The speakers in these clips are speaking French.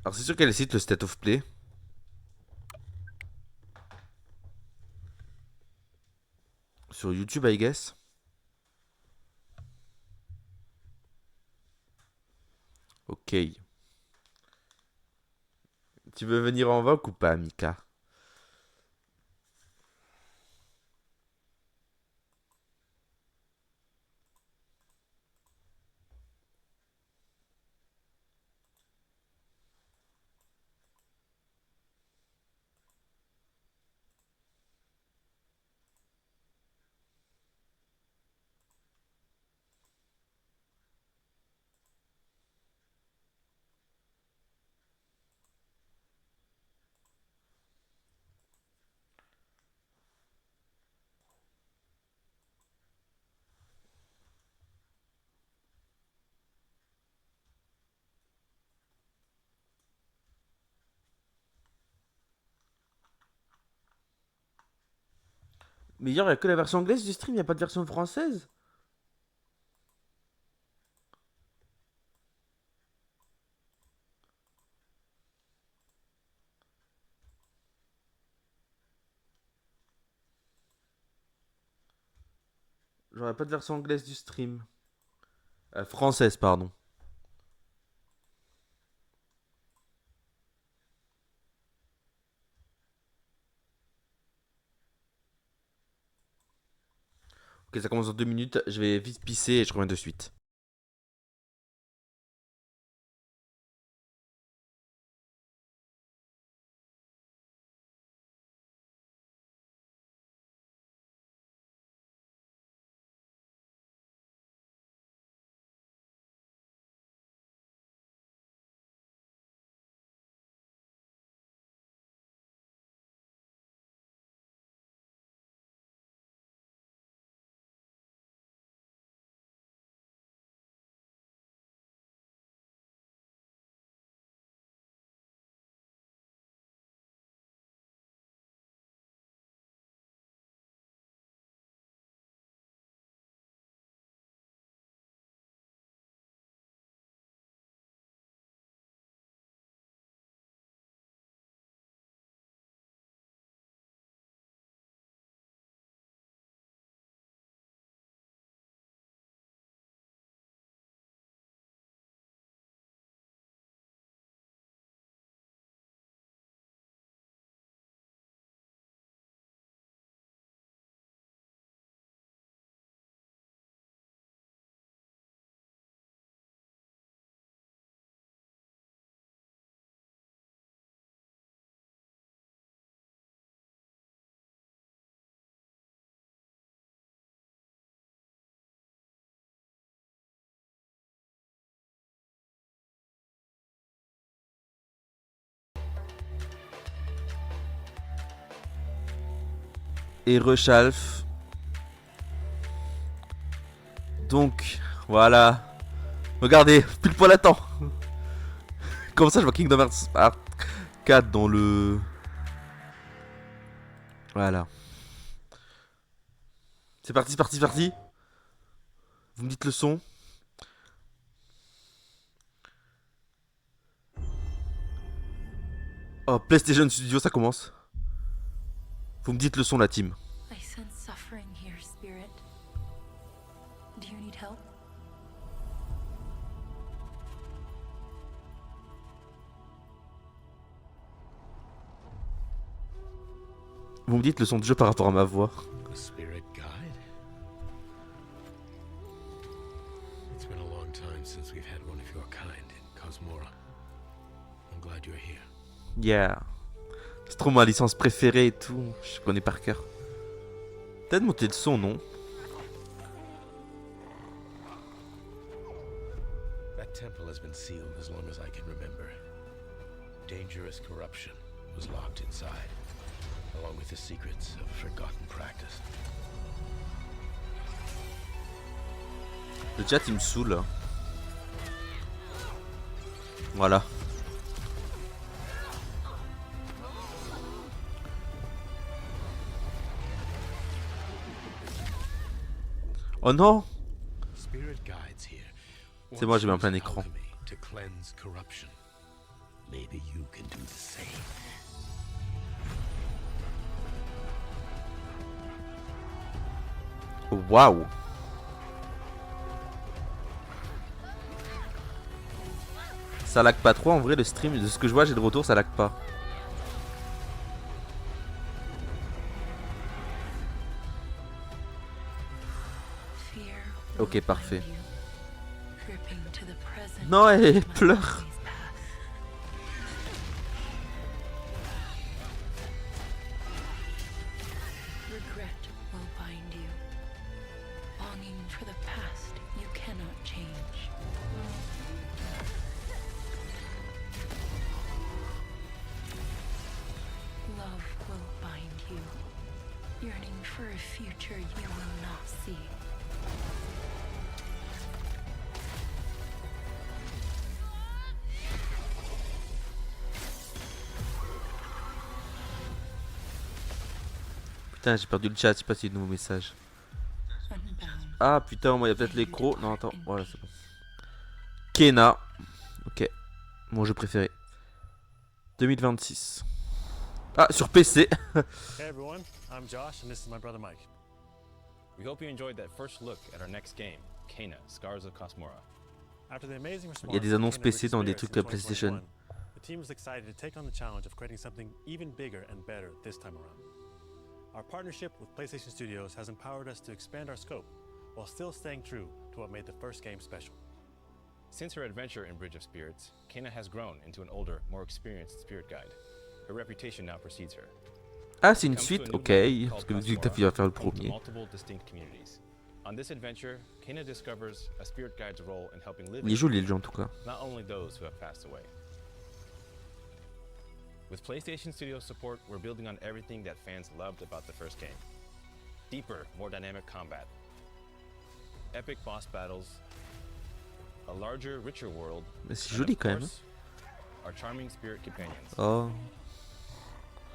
Alors c'est sûr qu'elle cite le State of Play. Sur YouTube, I guess. Ok. Tu veux venir en voc ou pas, Mika? Mais hier, il y a que la version anglaise du stream, il n'y a pas de version française? Genre, il n'y a pas de version anglaise du stream. Française, pardon. Ok, ça commence dans 2 minutes. Je vais vite pisser et je reviens de suite. Et rechalf. Donc, voilà. Regardez, pile poil à temps. Comme ça, je vois Kingdom Hearts 4 dans le. Voilà. C'est parti, c'est parti, c'est parti. Vous me dites le son. Oh, PlayStation Studio, ça commence. Vous me dites le son, la team. I sense suffering here, Spirit. Do you need help? Vous me dites le son de jeu par rapport à ma voix. A spirit guide? It's been a long time since we've had one of your kind in Cosmora. I'm glad you're here. Yeah. C'est trop ma licence préférée et tout. Je connais par cœur. Peut-être monter le son, non? That temple has been sealed as long as I can remember. Dangerous corruption was locked inside, along with the secrets of a forgotten practice. Le chat il me saoule. Voilà. Oh non. Spirit guides here. C'est moi, j'ai mis en plein Once used écran. alchemy to cleanse corruption. maybe you can do the same. Waouh. Ça lag pas trop en vrai le stream, de ce que je vois j'ai de retour ça lag pas. Fear Ok, will parfait. bind you, gripping to the present Non, elle which must pleure. always pass. Regret will bind you, longing for the past you cannot change. Love will bind you, yearning for a future you will not see. Putain j'ai perdu le chat, je sais pas s'il y a de nouveaux messages. Unbound. Ah putain moi il y a peut-être l'écro. Non attends, voilà c'est bon. Kena. Ok. Mon jeu préféré. 2026. Ah sur PC. Hey everyone, I'm Josh and this is my brother Mike. We hope you enjoyed that first look at our next game, Kena, Scars of Cosmora. After the amazing response Il y a des to annonces Kena PC Bridge dans des Spirits trucs in PlayStation. 2021, the team is excited to take on the challenge of creating something even bigger and better this time around. Our partnership with PlayStation Studios has empowered us to expand our scope while still staying true to what made the first game special. Since her adventure in Bridge of Spirits, Kena has grown into an older, more experienced spirit guide. Her reputation now precedes her. Ah c'est une Comes to a suite, new ok. world Parce called que vu que t'as Cosmora, fait faire le home to premier. multiple distinct communities. On this adventure, Kena discovers a spirit guide's role in helping live Il est joli le jeu en tout cas. not only those who have passed away. With PlayStation Studios support, we're building on everything that fans loved about the first game. Deeper, more dynamic combat, epic boss battles, a larger, richer world, Mais c'est and joli of quand même. course, our charming spirit companions. Oh.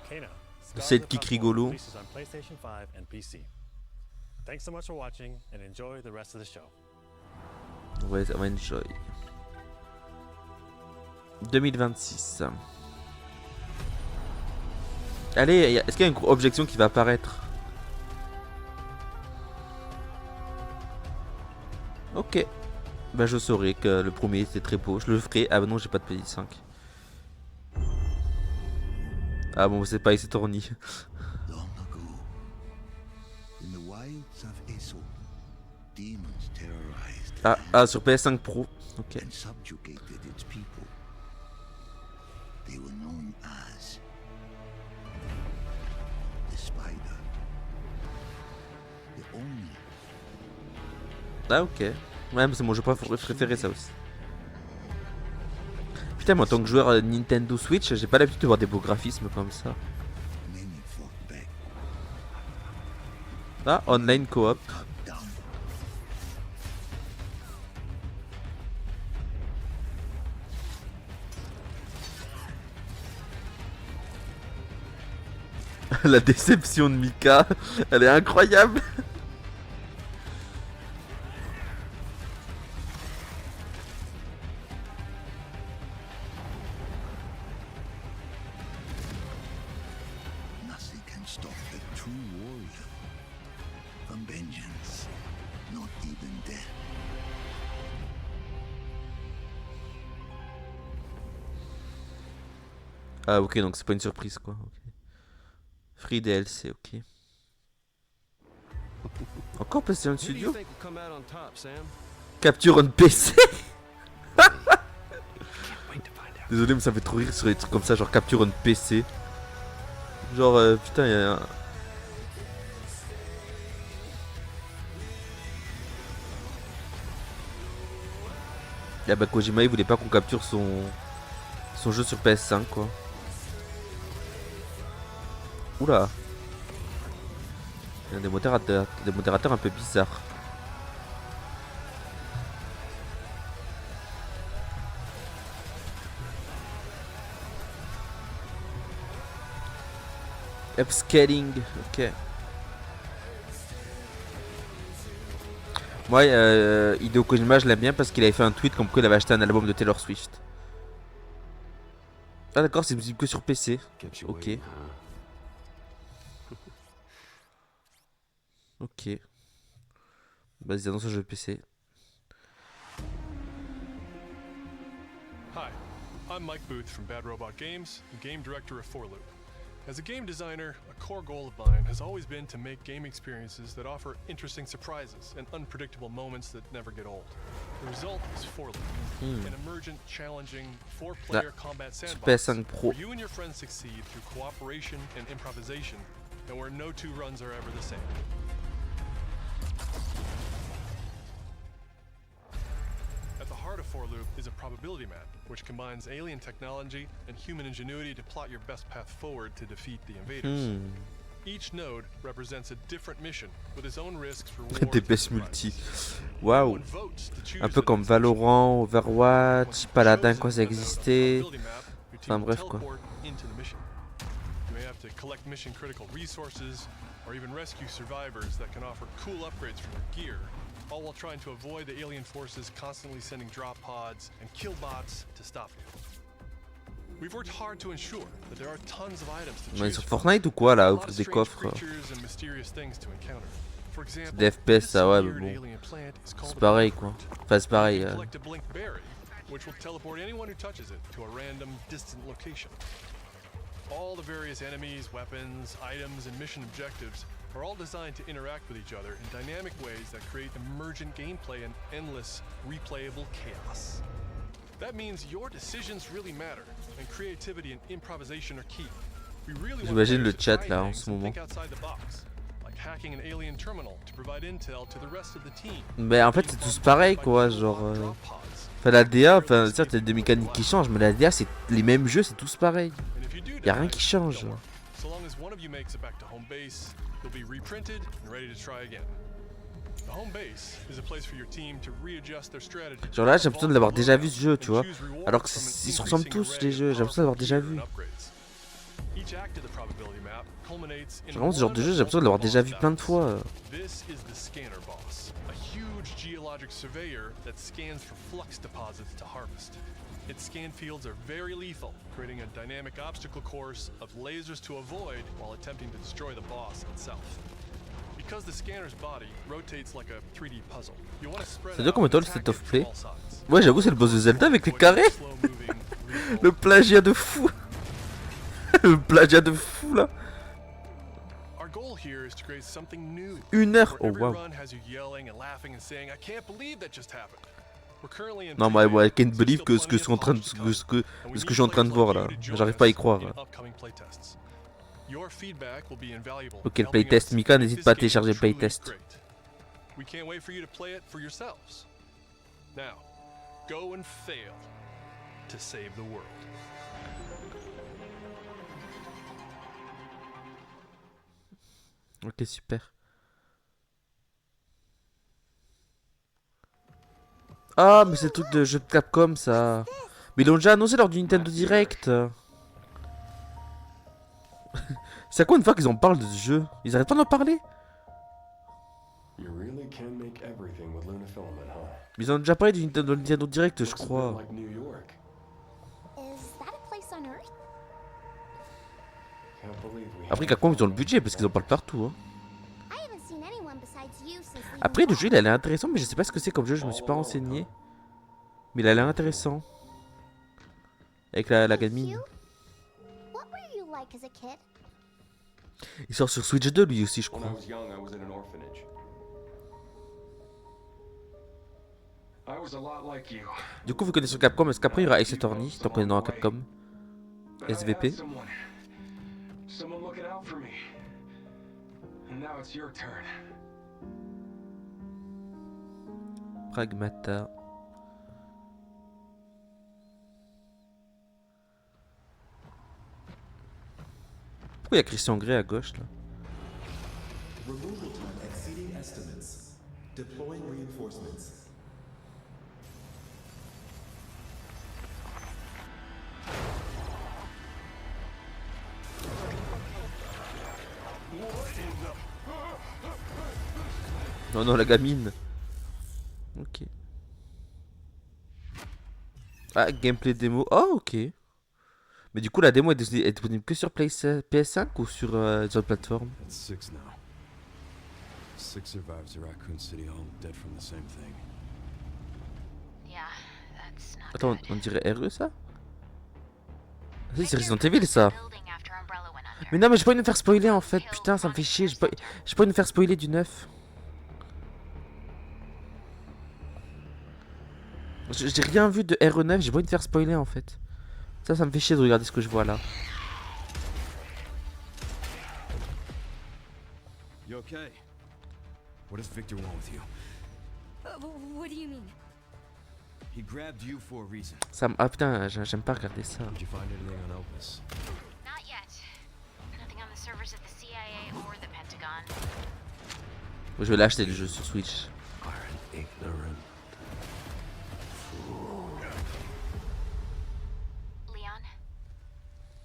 Kena, Le Scars of sidekick Cosmora rigolo. releases on PlayStation 5 and PC. Thanks so much for watching and enjoy the rest of the show. Ouais, ça va enjoy. 2026. Allez, est-ce qu'il y a une objection qui va apparaître? Ok. Bah je saurai que le premier c'était très beau. Je le ferai. Ah bah non, j'ai pas de PS5. Ah bon, c'est pas, il s'est tourni. Long ago, in the wilds of Aesop, demons terrorized the Ah, sur PS5 Pro. Ok. and subjugated its people. They were known as the Spider. The only Ah ok. Ouais, mais c'est mon jeu préféré ça aussi. Putain, moi en tant que joueur Nintendo Switch, j'ai pas l'habitude de voir des beaux graphismes comme ça. many fought back, Ah, online coop. cut down. La déception de Mika, elle est incroyable. Nothing can stop a true warrior from vengeance, not even death. Ah ok, donc c'est pas une surprise quoi. Ok. Free DLC, ok. Encore PlayStation Studio? Capture on PC. Désolé mais ça fait trop rire sur les trucs comme ça, genre capture on PC. Genre putain il y a un... Ah bah Kojima il voulait pas qu'on capture son jeu sur PS5 quoi. Oula. Il y a des modérateurs un peu bizarres. Upscaling, ok. Moi, Hideo Kojima, je l'aime bien parce qu'il avait fait un tweet comme quoi il avait acheté un album de Taylor Swift. Ah d'accord, c'est visible que sur PC. Kept you Ok. waiting, huh? Ok. Vas-y, annonce un jeu PC. Hi, I'm Mike Booth from Bad Robot Games, and game director of 4Loop. As a game designer, a core goal of mine has always been to make game experiences that offer interesting surprises and unpredictable moments that never get old. The result is 4Loop, an emergent, challenging, four-player combat sandbox PS5 Pro. where you and your friends succeed through cooperation and improvisation, and where no two runs are ever the same. At the heart of 4Loop is a probability map, which combines alien technology and human ingenuity to plot your best path forward to defeat the invaders. Each node represents a different mission with its own risks, rewards, and DPS multi. surprises. Waouh. One votes to choose Un peu the comme next mission. Valorant, Overwatch, Once you've Paladin chosen quand ça the node on the existait. probability map, your team Enfin will bref quoi. teleport into the mission. You may have to collect mission critical resources or even rescue survivors that can offer cool upgrades for your gear, all while trying to avoid the alien forces constantly sending drop pods and kill bots to stop you. We've worked hard to ensure that there are tons of items to On est choose sur from. Fortnite ou quoi là, A lot ouvrir of des strange coffres. creatures and mysterious things to encounter. For example, Des FPS this ça ouais mais weird bon. alien plant is called C'est a pareil blink quoi. root. Enfin c'est pareil. Collect a blink berry, which will teleport anyone who touches it to a random, distant location. All the various enemies, weapons, items, and mission objectives are all designed to interact with each other in dynamic ways that create emergent gameplay and endless, replayable chaos. That means your decisions really matter, and creativity and improvisation are key. We really want J'imagine le players to chat, try là, en things ce and moment. think outside the box, like hacking an alien terminal to provide intel to the rest of the team. Mais en fait c'est tous pareil quoi, genre. Enfin la DA, enfin certes il y a des mécaniques qui changent, mais la DA c'est les mêmes jeux, c'est tous pareil. Y a rien qui change. So long as one of you makes it back to home base, you'll be reprinted and ready to try again. The home base is a place for your team to readjust their strategy. Genre là j'ai l'impression de l'avoir déjà vu ce jeu, tu vois. Alors que ils se ressemblent tous les jeux, j'ai l'impression de l'avoir déjà vu. Vraiment ce genre de jeu j'ai l'impression de l'avoir déjà vu plein de fois. This is the scanner boss, a huge geologic surveyor that scans for flux deposits to harvest. Its scan fields are very lethal, creating a dynamic obstacle course of lasers to avoid while attempting to destroy the boss itself. Because the scanner's body rotates like a 3D puzzle, you want to spread Ça dure combien de temps le state of play? all sides. Ouais j'avoue c'est le boss de Zelda avec les carrés. Le plagiat de fou. Le plagiat de fou là. Our goal here is to create something new. 1 heure, Where oh every wow. run has you yelling and laughing and saying, I can't believe that just happened. We're currently in Non mais preview, I can't so believe still que ce que plenty je suis en of train de polish to come, ce que and we je need suis en train de players voir like là. you to join J'arrive pas à y us croire. in upcoming playtests. Your feedback will be invaluable Ok in le helping playtest, us Mika make n'hésite this pas à game télécharger le truly playtest. great. We can't wait for you to play it for yourselves. Now, go and fail to save the world. Ok super. Ah mais c'est le truc de jeu de Capcom ça. Mais ils l'ont déjà annoncé lors du Nintendo Direct. C'est à quoi une fois qu'ils en parlent de ce jeu? Ils arrêtent pas d'en parler? You really can make everything with Lunafilament, huh? Ils en ont déjà parlé du Nintendo Direct je Looks a bit crois. like New York. Is that a place on Earth? Can't believe we Après haven't Capcom ils ont le found budget parce qu'ils en parlent partout hein. I haven't seen anyone besides you since leaving Après le Wall. jeu il a l'air intéressant mais je sais pas ce que c'est comme jeu, je me suis pas renseigné. Mais il a l'air intéressant. Avec la gamine. You? What were you like as a kid? Il sort sur Switch 2 lui aussi je When I crois. was young, I was in an orphanage. I was a lot like you. Du coup vous connaissez Capcom, est-ce qu'après il y aura Ace Attorney tant qu'on est dans Capcom? But I had SVP. someone looking out for me. And now it's your turn. Pragmata. Pourquoi il y a Christian Grey à gauche là? Removal time exceeding estimates. Deploying reinforcements. Non non la gamine. Ok. Ah gameplay démo. Oh ok. Mais du coup, la démo est disponible que sur PS5 ou sur les autres plateformes? That's 6 now. 6 survivors of Raccoon City, all dead from the same thing. Yeah, that's not Attends, good. on dirait RE ça? Ah, si, c'est Resident Evil ça. Building after Umbrella went under. Mais non, mais j'ai pas envie de me faire spoiler en fait. Putain, ça me fait chier. J'ai pas envie de me faire spoiler du 9. J'ai rien vu de RE9, j'ai pas envie de faire spoiler en fait. Ça me fait chier de regarder ce que je vois là. You okay? What does Victor want with you? What do you mean? He grabbed you for a reason. Ah putain, j'aime pas regarder ça. Did you find anything on Opus? Not yet. Nothing on the servers of the CIA or the Pentagon. Je vais l'acheter le jeu sur Switch. Are an ignorant Leon,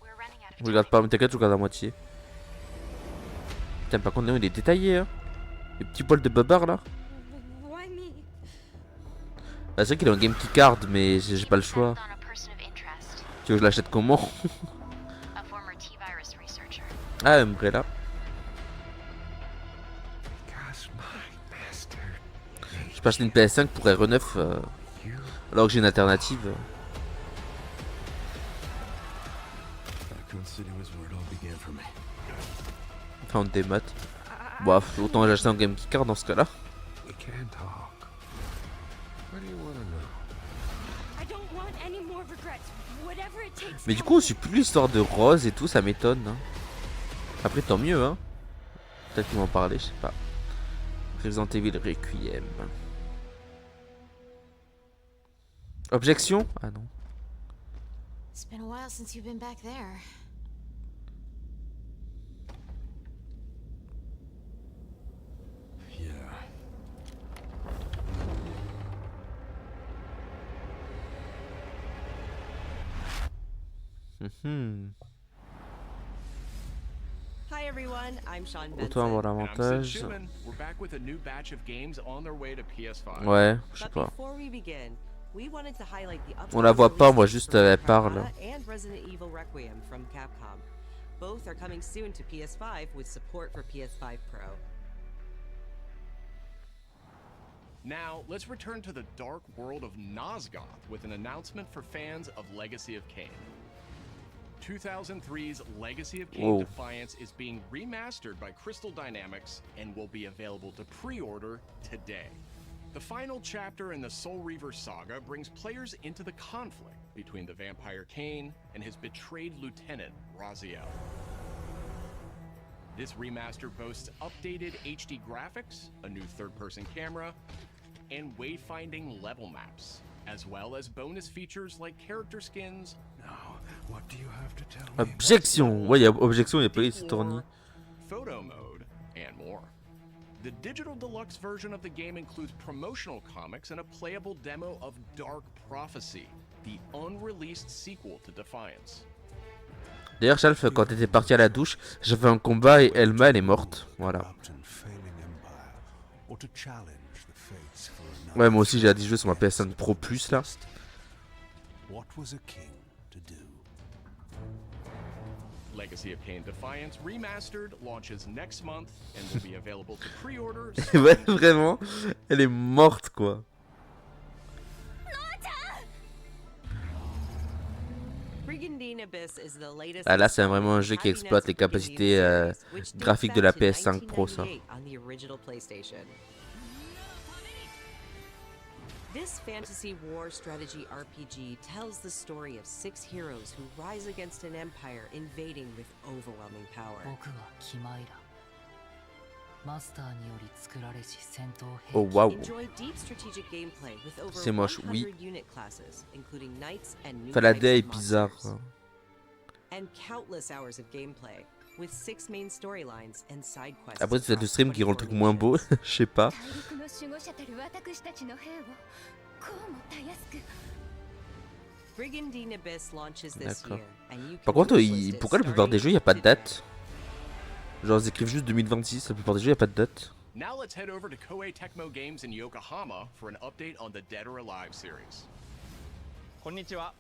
we're running out of Je time. regarde pas, mais t'inquiète, je regarde à moitié. Putain, par contre, Léon il est détaillé hein. Les petits poils de bubbar là. Why me? Bah, c'est vrai qu'il est en game keycard, mais j'ai pas le choix. On a person of interest, Tu veux que je l'achète comment? a former T-virus researcher. Ah, Umbrella. Je peux acheter une PS5 pour RE9 alors que j'ai une alternative. Raccoon City was where it all began for me. Enfin, on démat. Bon, autant l'acheter en game keycard dans ce cas là. We can talk. What do you want to know? I don't want any more regrets. Whatever it takes. Mais du coup, on suit plus l'histoire de Rose et tout, ça m'étonne. Hein. Après, tant mieux, hein. Peut-être qu'ils vont en parler, je sais pas. Resident Evil Requiem. Objection? Ah non. It's been a while since you've been back there. Yeah. Hi everyone, I'm Sean Autant avoir Benson. l'avantage. We're back with a new batch of games on their way to PS5. Ouais, je sais But pas. before we begin, we wanted to highlight the On la voit pas, moi juste elle upcoming parle. Valhalla and Resident Evil Requiem from Capcom. Both are coming soon to PS5 with support for PS5 Pro. Now, let's return to the dark world of Nosgoth with an announcement for fans of Legacy of Kain. 2003's Legacy of Kain Whoa. Defiance is being remastered by Crystal Dynamics and will be available to pre-order today. The final chapter in the Soul Reaver saga brings players into the conflict between the vampire Kain and his betrayed lieutenant, Raziel. This remaster boasts updated HD graphics, a new third-person camera, and wayfinding level maps, as well as bonus features like character skins. Now, what do you have to tell me? Objection. Ouais, il y a objection, il y a pas eu tourné. Photo mode, and more. The digital deluxe version of the game includes promotional comics and a playable demo of Dark Prophecy, the unreleased sequel to Defiance. D'ailleurs, Chalf, quand t'étais parti à la douche, j'ai fait un combat et Elma elle est morte. Voilà. Or to challenge the fates for another. Ouais, moi aussi j'ai hâte d'y jouer sur ma PS5 Pro Plus là. What was a king to do? Legacy of Kain Defiance Remastered launches next month and will be available to pre-order. Ouais, vraiment, elle est morte quoi. Brigandine Abyss is the latest Ah là, c'est vraiment un jeu qui exploite les capacités graphiques de la PS5 Pro, ça. on the original PlayStation. This fantasy war strategy RPG tells the story of 6 heroes who rise against an empire invading with overwhelming power. 僕はキマイラ。マスターにより作られし戦闘兵器。 Oh waouh. Enjoy deep strategic gameplay with over C'est moche, 100 oui. unit classes, including knights and new Enfin, la types DA est of bizarre. monsters. Quoi. And countless hours of gameplay with 6 main storylines and side quests. Après, c'est le across stream qui rend le truc 24 moins beau, je sais pas. 大陸の守護者たる私たちの兵をこうもたやすく Brigandine Abyss launches this D'accord. year, and you Par can contre, wishlist it pourquoi la plupart des jeux, il n'y a pas de starting date? Genre, ils écrivent juste 2026, la plupart des jeux, il n'y a pas de date. Now let's head over to Koei Tecmo Games in Yokohama for an update on the Dead or Alive series. こんにちは。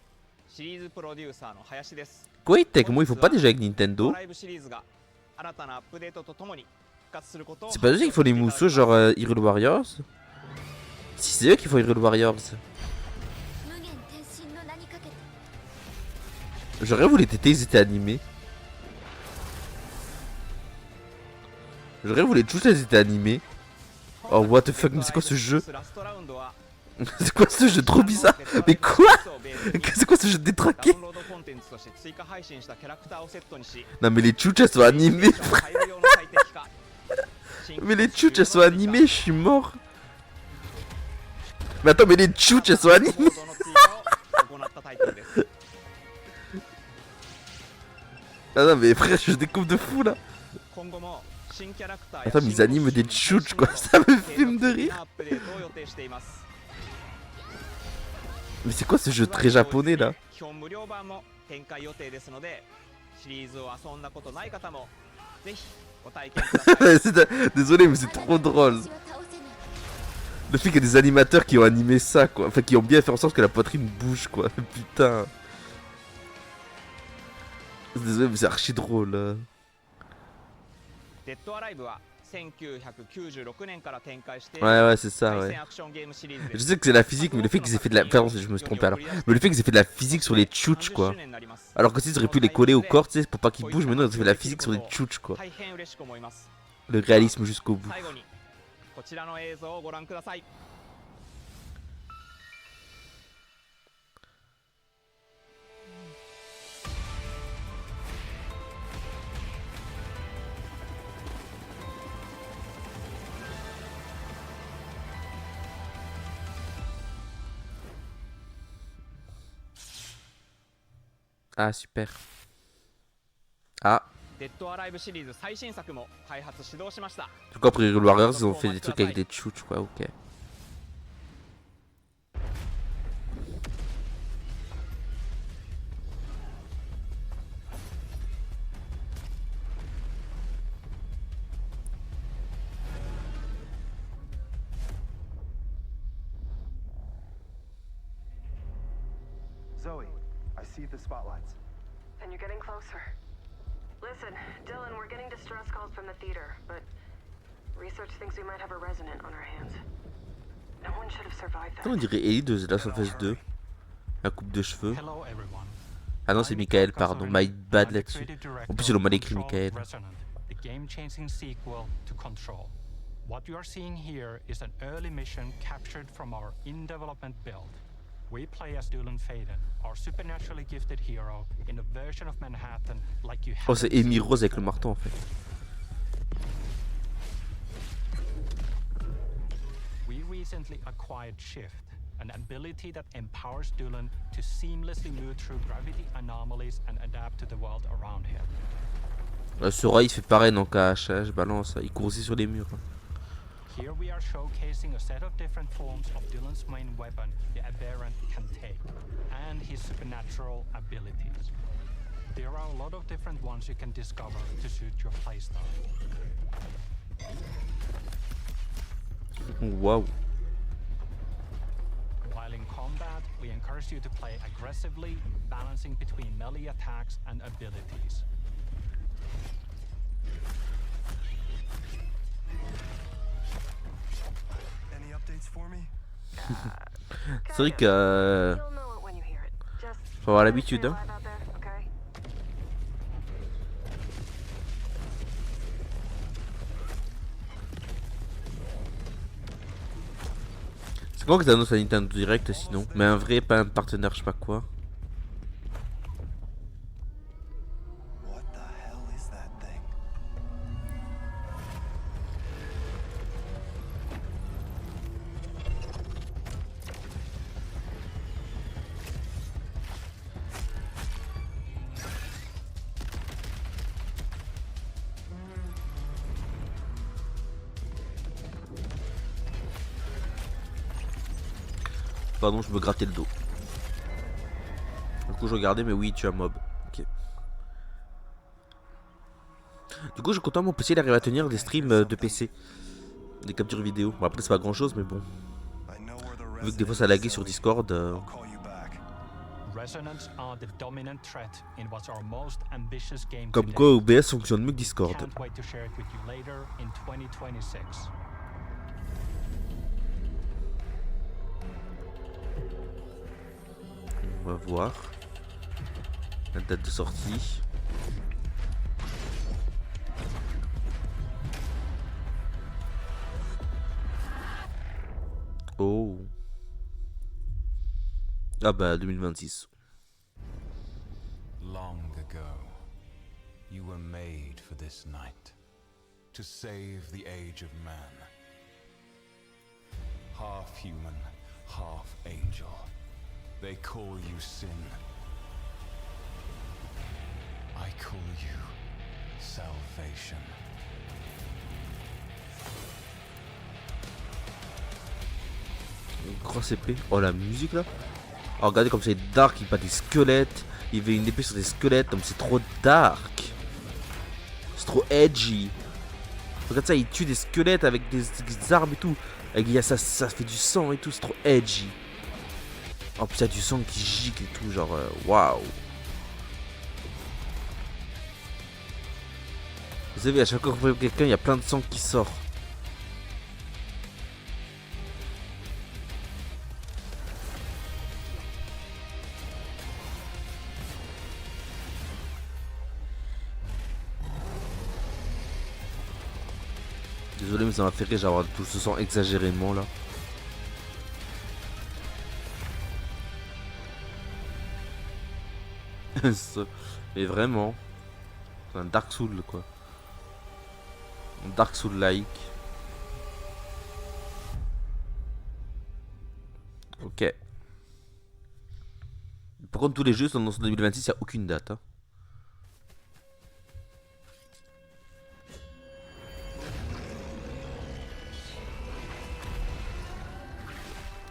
シリーズプロデューサーの林です。Koei Tecmo, ils font pas déjà avec Nintendo? ライブシリーズが新たなアップデートとともに復活することを C'est pas eux qui font les mousseaux genre Hyrule Warriors? Si c'est eux qui font Hyrule Warriors. J'aurais voulu têter, ils étaient animés. J'aurais voulu tous ils étaient animés. Oh what the fuck, mais c'est quoi ce jeu? C'est quoi ce jeu trop bizarre? Mais quoi? C'est quoi ce jeu détraqué? Non mais les chouches elles sont animées frère. Mais les chouches elles sont animées, je suis mort. Mais attends, mais les chouches elles sont animées. Ah non mais frère, je découvre de fou là. Attends mais ils animent des chouches quoi, ça me filme de rire. Mais c'est quoi ce jeu très japonais là? Désolé mais c'est trop drôle. Le fait qu'il y a des animateurs qui ont animé ça quoi, enfin qui ont bien fait en sorte que la poitrine bouge quoi, putain. Désolé mais c'est archi drôle. Ouais c'est ça ouais. Je sais que c'est la physique mais le fait qu'ils aient fait de la... Pardon je me suis trompé alors. Mais le fait qu'ils aient fait de la physique sur les chouches quoi. Alors que s'ils auraient pu les coller au corps tu sais pour pas qu'ils bougent, mais non ils ont fait de la physique sur les chouches quoi. Le réalisme jusqu'au bout. Ah super. Ah. Du coup après Hyrule Warriors ils ont fait des trucs avec des chouches quoi, ok. Zoe, I see the spotlights. And you're getting closer. Listen, Dylan, we're getting distress calls from the theater, but research thinks we might have a resident on our hands. No one should have survived that. On dirait Ellie de The Last of Us 2. La coupe de cheveux. Ah non c'est Michael, pardon, my bad là-dessus. En plus ils l'ont mal écrit Michael. The game-changing sequel to Control. What you are seeing here is an early mission captured from our in-development build. We play as Dylan Faden, our supernaturally gifted hero, in a version of Manhattan like you have. Oh c'est Amy Rose avec le marteau en fait. We recently acquired Shift, an ability that empowers Dylan to seamlessly move through gravity anomalies and adapt to the world around him. Sora il fait pareil dans KH, je balance, il court aussi sur les murs. Here we are showcasing a set of different forms of Dylan's main weapon, the Aberrant can take, and his supernatural abilities. There are a lot of different ones you can discover to suit your playstyle. Wow. While in combat, we encourage you to play aggressively, balancing between melee attacks and abilities. C'est vrai que... faut avoir l'habitude hein. C'est quand que t'annonces à Nintendo Direct sinon? Mais un vrai, pas un partenaire je sais pas quoi. Pardon, je me grattais le dos. Du coup, je regardais, mais oui, tu as mob. Ok. Du coup, je suis content, mon PC il arrive à tenir des streams de PC. Des captures vidéo. Bon, après, c'est pas grand chose, mais bon. Vu que des fois ça laguait sur Discord. Resonance are the dominant threat in what's our most ambitious game Comme today. quoi OBS fonctionne mieux que Discord. Can't wait to share it with you later in 2026. On va voir la date de sortie. Oh. Ah bah 2026. Long ago, you were made for this night, to save the age of man. Half human, half angel. They call you sin. I call you salvation. Une grosse épée. Oh la musique là. Oh regardez comme c'est dark, il bat des squelettes. Il met une épée sur des squelettes, comme c'est trop dark. C'est trop edgy. Regarde ça, il tue des squelettes avec des armes et tout. Il y a ça fait du sang et tout, c'est trop edgy. En plus il y a du sang qui gicle et tout, genre waouh. Vous savez, à chaque fois que vous voyez quelqu'un, il y a plein de sang qui sort. Désolé mais ça m'a fait rire d'avoir tout ce sang exagérément là. Mais vraiment, c'est un Dark Soul quoi. Un Dark Soul like. Ok. Par contre tous les jeux sont dans 2026, il n'y a aucune date. Hein.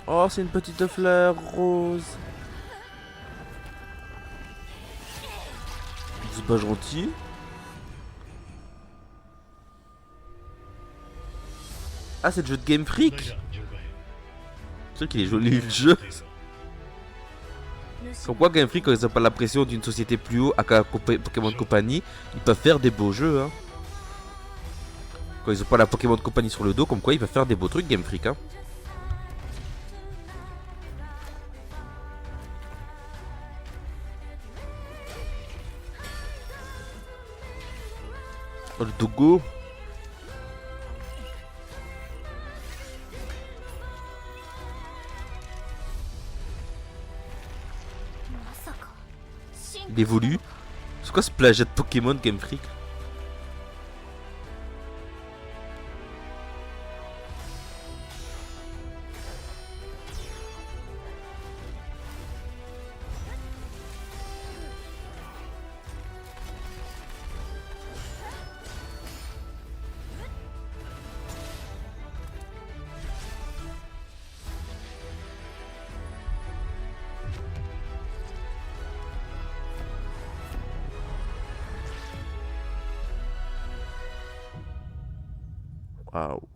Oh, c'est une petite fleur rose. C'est pas gentil. Ah, c'est le jeu de Game Freak. C'est vrai qu'il est joli le jeu. Comme quoi Game Freak, quand ils n'ont pas la pression d'une société plus haut à Pokémon Company, ils peuvent faire des beaux jeux. Hein. Quand ils n'ont pas la Pokémon Company sur le dos, comme quoi ils peuvent faire des beaux trucs Game Freak. Hein. Oh, le Dogo. Il évolue. C'est quoi ce plagiat de Pokémon Game Freak? Waouh.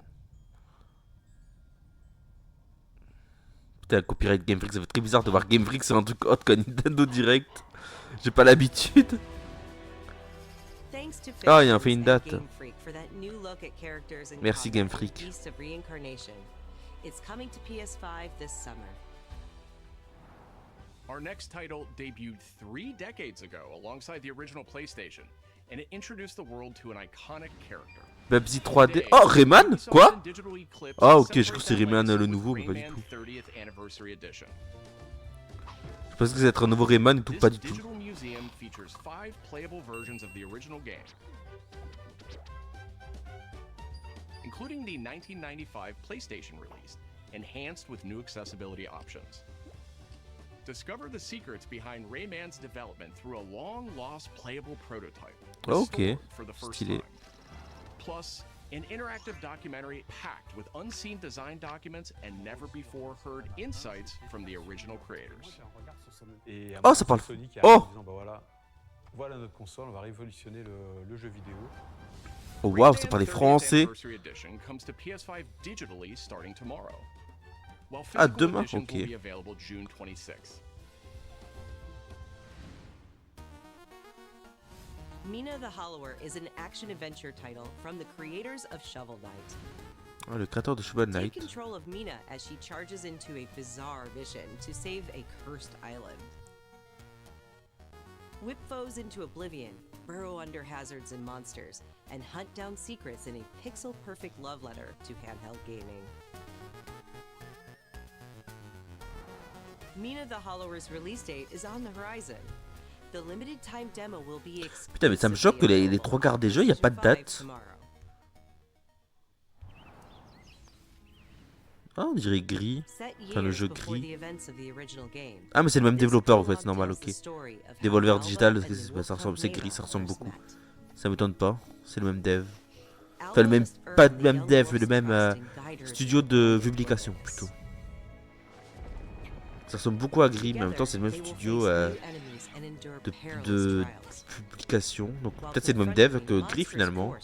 Putain, copyright Game Freak, ça fait très bizarre de voir Game Freak sur un truc autre que Nintendo Direct. J'ai pas l'habitude. Ah, il a fait une date. Merci Game Freak. Our next title debuted 3 decades ago alongside the original PlayStation, and it introduced the world to an iconic character. Babsy 3D. Oh, Rayman? Quoi? Ah, ok, je crois que c'est Rayman le nouveau, mais pas du tout. Je pensais que c'était un nouveau Rayman et tout, pas du tout. Digital Museum features 5 playable versions of the original game, including the 1995 PlayStation release, enhanced with new accessibility options. Discover the secrets behind Rayman's development through a long-lost playable prototype. Ok, for the first stylé. time. Plus, an interactive documentary packed with unseen design documents and never-before-heard insights from the original creators. Oh, ça parle. Oh. Voilà notre console, on va révolutionner le jeu vidéo. Oh waouh, ça parlait français. Anniversary Edition comes to PS5 digitally starting tomorrow, while Ah, physical demain, editions ok. will be available June 26th. Mina the Hollower is an action-adventure title from the creators of Shovel Knight. Ah, le créateur de Shovel Knight. Take control of Mina as she charges into a bizarre mission to save a cursed island. Whip foes into oblivion, burrow under hazards and monsters, and hunt down secrets in a pixel-perfect love letter to handheld gaming. Mina the Hollower's release date is on the horizon. The limited time demo will be exclusively Putain, mais ça me choque que les trois quarts des jeux, y a pas de date. Ah, on dirait gris. Enfin, le jeu gris. Ah, mais c'est le même développeur en fait, c'est normal, ok. Devolver Digital, c'est gris, ça ressemble beaucoup. Ça m'étonne pas, c'est le même dev. Enfin, le même, pas le même dev, mais le même studio de publication plutôt. Ça ressemble beaucoup à gris, mais en même temps, c'est le même studio de publication. Donc, peut-être c'est le même dev que gris finalement.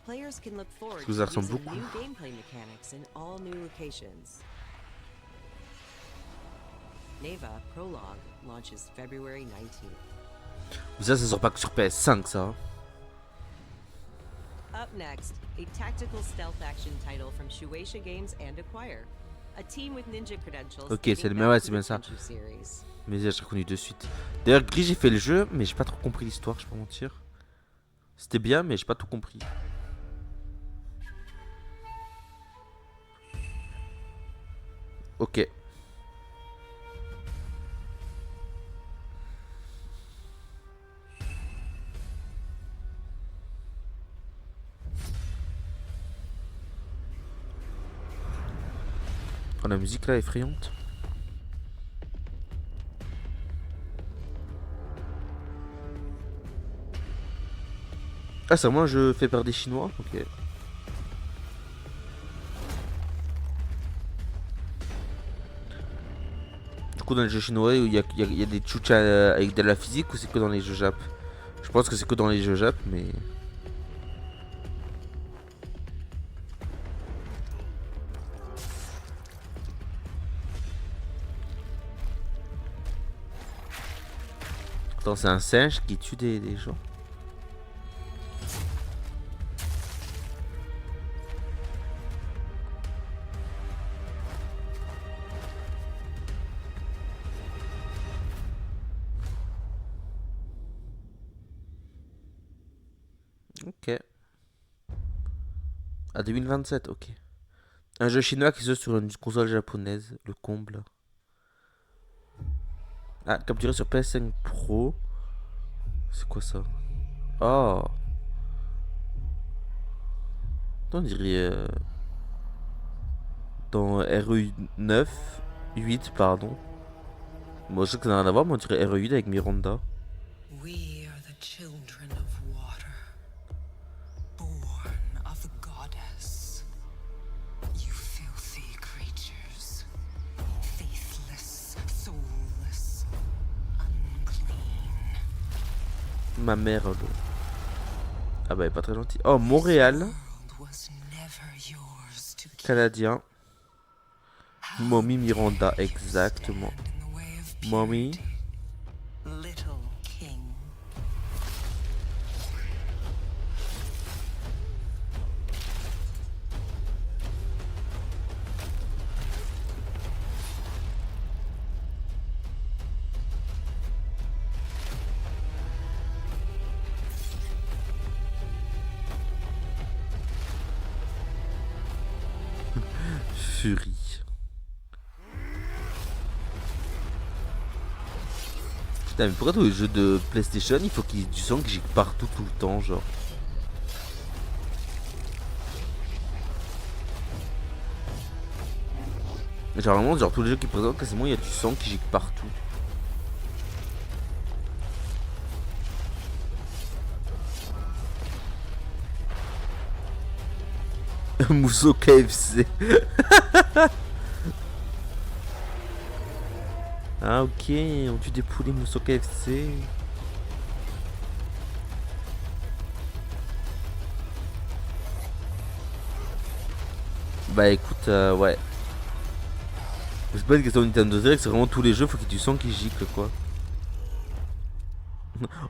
Players can look forward Parce que ça to ressemble using beaucoup. new gameplay mechanics in all new locations. Neva Prologue launches February 19th. Ça sort pas que sur PS5, ça. Up next, a tactical stealth action title from Shueisha Games and Acquire. A team with ninja credentials. Ok, c'est le même, ouais, c'est bien ça. Mais j'ai reconnu de suite. D'ailleurs, gris, j'ai fait le jeu, mais j'ai pas trop compris l'histoire, je vais pas mentir. C'était bien, mais j'ai pas tout compris. Ok. Oh, la musique là effrayante. Ah, c'est moi je fais par des Chinois. Ok. Du coup, dans les jeux chinois, il y a des tchouchas avec de la physique ou c'est que dans les jeux Jap? Je pense que c'est que dans les jeux Jap, mais. Attends, c'est un singe qui tue des gens. Ok. À 2027, ok. Un jeu chinois qui se sur une console japonaise, le comble. Ah, capturé sur PS5 Pro. C'est quoi ça? Oh. On dirait dans RE 9, 8 pardon. Moi je sais que ça n'a rien à voir, mais on dirait RE 8 avec Miranda. We are the children of water, born of a goddess. You filthy creatures, faithless, soulless, unclean. Ma mère. Ah bah elle est pas très gentille. Oh, Montréal. Canadien. Mommy Miranda, exactement. Mommy. Little king. Fury. Putain, mais pourquoi tous les jeux de PlayStation il faut qu'il y ait du son qui gicle partout tout le temps, genre. Mais genre vraiment, genre tous les jeux qui présentent quasiment il y a du son qui gicle partout. Mousseau KFC. Ah ok, on tue des poulets Mousseau KFC. Bah écoute, ouais. C'est pas une question de Nintendo Direct, c'est vraiment tous les jeux, faut qu'il y ait du son qui gicle quoi.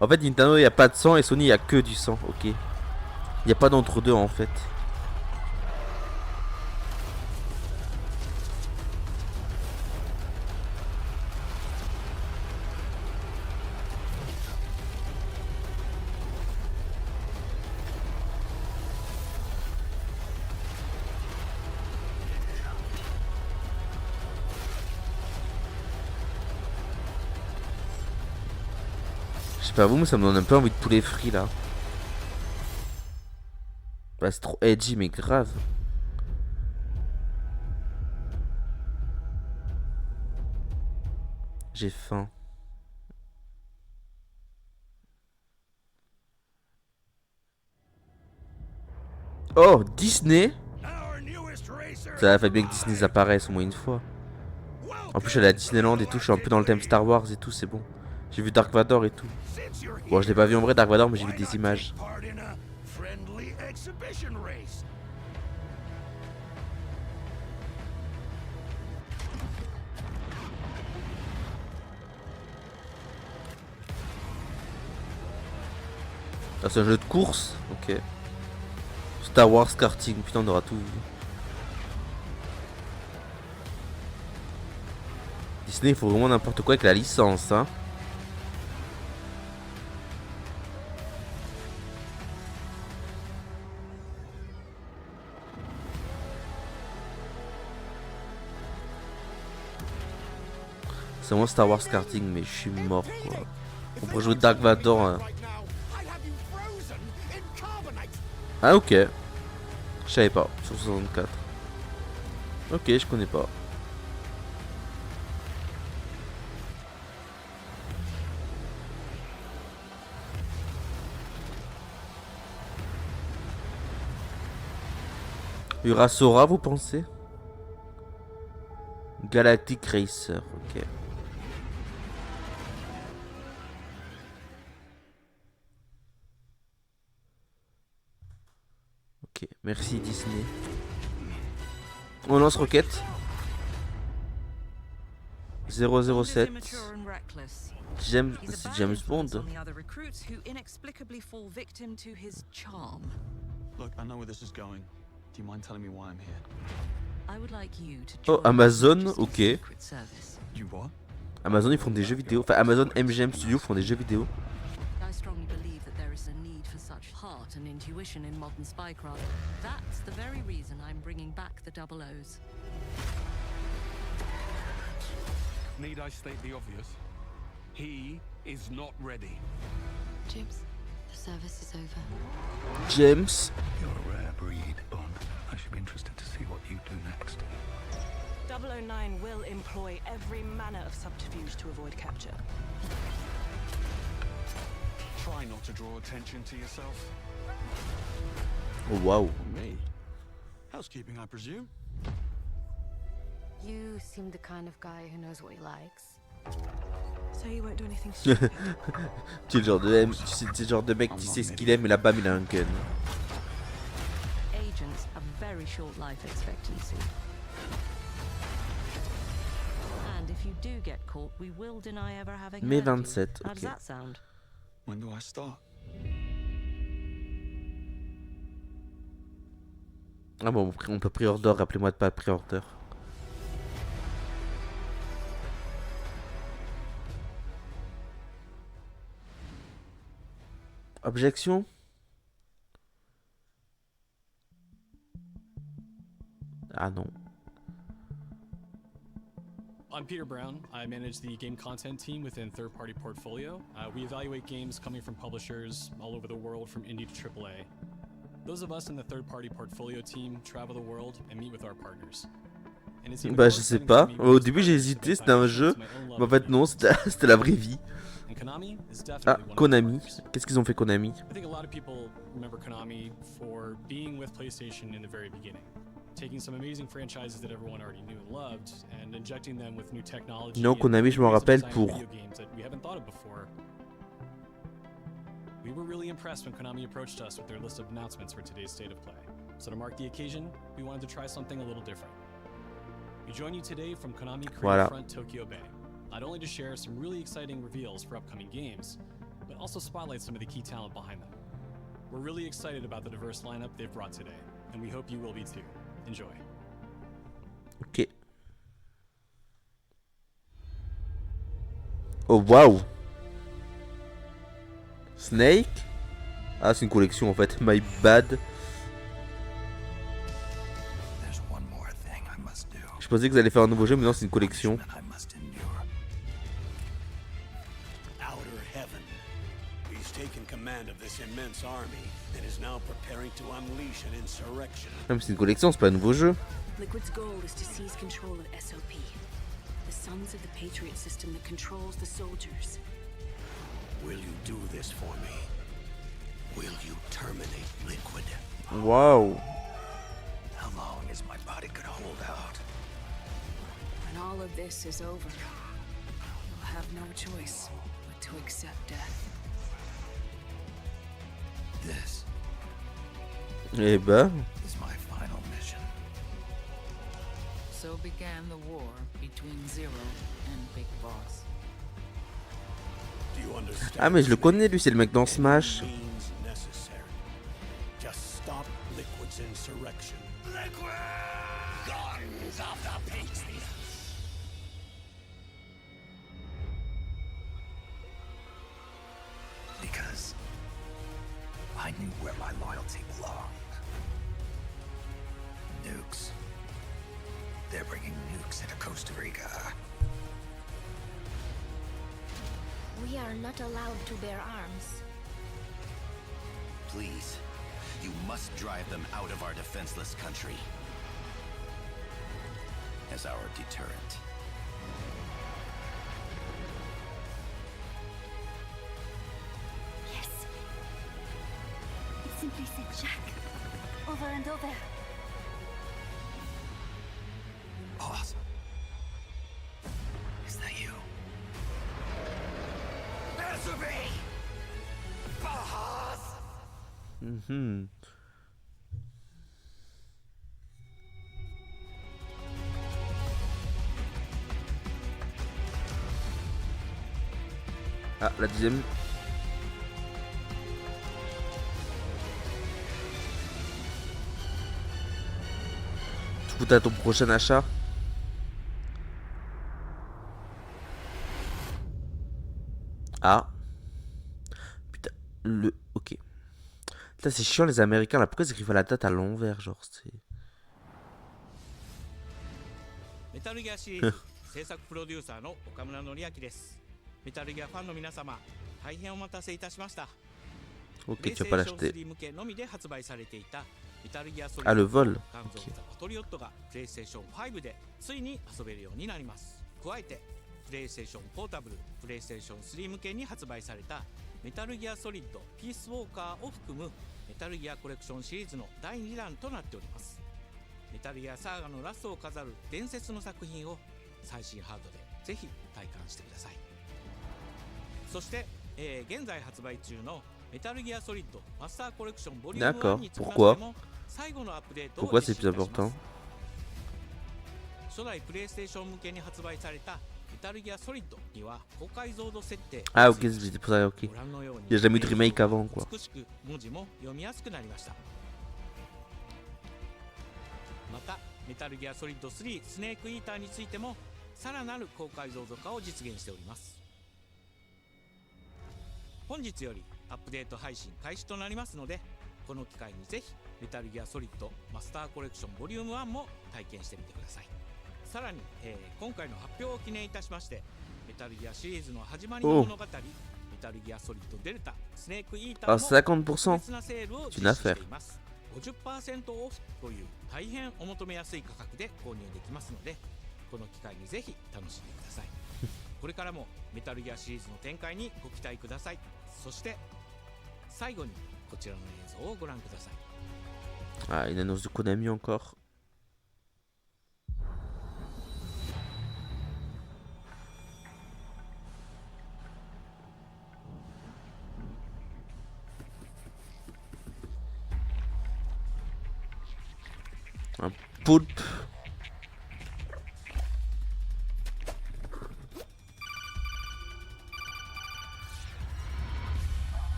En fait, Nintendo, il n'y a pas de sang et Sony, il n'y a que du sang. Ok. Il n'y a pas d'entre-deux en fait. Je sais pas vous, mais ça me donne un peu envie de poulet frit là. Bah, c'est trop edgy, mais grave. J'ai faim. Oh, Disney. Ça fait bien que Disney apparaisse au moins une fois. En plus, je suis allé à Disneyland et tout, je suis un peu dans le thème Star Wars et tout, c'est bon. J'ai vu Dark Vador et tout. Bon, je l'ai pas vu en vrai Dark Vador, mais j'ai vu des images. Ah, c'est un jeu de course? Ok. Star Wars karting, putain, on aura tout vu. Disney, il faut vraiment n'importe quoi avec la licence, hein. C'est moi Star Wars karting, mais je suis mort quoi. On pourrait jouer Dark Vador. Hein. Ah ok. Je savais pas, sur 64. Ok, je connais pas. Il y aura Sora, vous pensez? Galactic Racer, ok. Ok, merci Disney. On lance roquette. 007. James, c'est James Bond. Look, I know where this is going. Do you mind telling me why I'm here? I would like you to Oh, Amazon, ok. You what? Amazon, ils font des jeux vidéo. Enfin, Amazon MGM Studios font des jeux vidéo. I strongly believe that there is a need for such heart and intuition in modern spycraft. That's the very reason I'm bringing back the Double O's. Need I state the obvious? He is not ready. James, the service is over. James. You're a rare breed, Bond. I should be interested to see what you do next. 009 will employ every manner of subterfuge to avoid capture. Try not to draw attention to yourself. Oh, wow. Me? Housekeeping, I presume? You seem the kind of guy who knows what he likes. So you won't do anything stupid. Tu es le genre de tu le genre de mec qui sait ce qu'il aime et la bam il a un gun. Agents have very short life expectancy. And if you do get caught, we will deny ever having Mai hurt you. 27, How ok. does that sound? When do I start? Ah bon, on peut pre-order, rappelez-moi de pas pre-order. Objection? Ah non. I'm Peter Brown. I manage the game content team within Third Party Portfolio. We evaluate games coming from publishers all over the world, from indie to AAA. Those of us in the Third Party Portfolio team travel the world and meet with our partners. And it's even Bah more je sais exciting pas. for me because Au début j'ai hésité, c'était un jeu. Mais en fait non, c'était la vraie vie. And Konami is Ah, definitely one of Konami. the partners. Qu'est-ce qu'ils ont fait Konami? I think a lot of people remember Konami for being with PlayStation in the very beginning, taking some amazing franchises that everyone already knew and loved and injecting them with new technology. Non, and Konami, je m'en ways of rappelle designing pour video games that we haven't thought of before. We were really impressed when Konami approached us with their list of announcements for today's State of Play. So to mark the occasion, we wanted to try something a little different. We join you today from Konami Creative Voilà. Front Tokyo Bay, not only to share some really exciting reveals for upcoming games, but also spotlight some of the key talent behind them. We're really excited about the diverse lineup they've brought today, and we hope you will be too. Enjoy. Ok. Oh waouh. Snake. Ah, c'est une collection en fait. My bad. Je pensais que vous allez faire un nouveau jeu, mais non, c'est une collection. Ah, mais c'est une collection, c'est pas un nouveau jeu. Liquid's goal is to seize control of SOP, the sons of the Patriot system that controls the soldiers. Will you do this for me? Will you terminate Liquid? Wow. How long is my body gonna hold out? When all of this is over, you'll have no choice but to accept death. This Eh ben. is my final mission. So began the war between Zero and Big Boss. Do you understand? Ah, mais je le connais, lui, c'est le mec dans Smash. Means necessary. Just stop Liquid's insurrection. Liquid! Guns of the Patriots! Because I knew where my loyalty belonged. Nukes. They're bringing nukes into Costa Rica. We are not allowed to bear arms. Please, you must drive them out of our defenseless country. As our deterrent. Yes. It simply said Jack. Over and over. Boss. Is that you? Azumi! Boss! Mhm. Ah, la deuxième. Du coup, t'as ton prochain achat. Ah. Putain, le... Ok. Putain, c'est chiant les Américains là. Pourquoi ils écrivent la date à l'envers, genre, c'est... Metal Gear シリーズ制作プロデューサーの岡村典明です。メタルギアファンの皆様、大変お待たせいたしました。 Ok, tu vas pas l'acheter. 向けのみで発売されていたメタルギアソリ Ah, le vol. ガンズ・オブ・ザ・パトリオットがプレイステーション5でついに遊べるようになります。加えてプレイステーションポータブル、プレイステーション3向けに発売されたメタルギアソリッドピースウォーカーを含むメタルギアコレクションシリーズの第2弾となっております。メタルギアサーガのラストを飾る伝説の作品を最新ハードでぜひ体感してください。そして、現在発売中のメタルギアソリッドマスターコレクションボリューム1につきましても最後のアップデートを Pourquoi c'est plus important? 初代プレイステーション向けに発売されたメタルギアソリッドには高解像度設定 Ah, ok, c'était pour ça, ok. Il y a jamais eu de remake avant, quoi. 美しく文字も読みやすくなりました。またメタルギアソリッド3スネークイーターについてもさらなる高解像度化を実現しております。本日よりアップデート配信開始となりますので、この機会にぜひメタルギアソリッドマスターコレクションボリューム1も体験してみてください。さらに、今回の発表を記念いたしましてメタルギアシリーズの始まりの物語、メタルギアソリッドデルタスネークイーターも 50%. 別なセールを実施しています。50% オフという大変お求めやすい価格で購入できますので、この機会にぜひ楽しんでください。これからもメタルギアシリーズの展開にご期待ください。そして最後にこちらの映像をご覧ください。 Ah, une annonce de Konami encore. Un poulpe.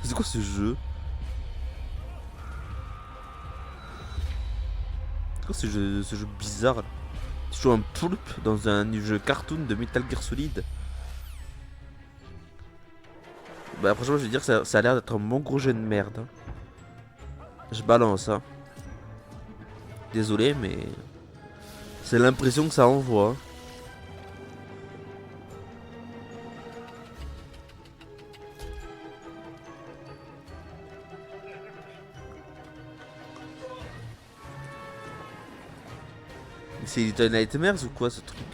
C'est quoi ce jeu? C'est quoi ce jeu bizarre là? Tu joues un poulpe dans un jeu cartoon de Metal Gear Solid. Bah franchement je veux dire ça a l'air d'être un bon gros jeu de merde. Hein. Je balance hein. Désolé mais c'est l'impression que ça envoie. C'est Little Nightmares ou quoi ce truc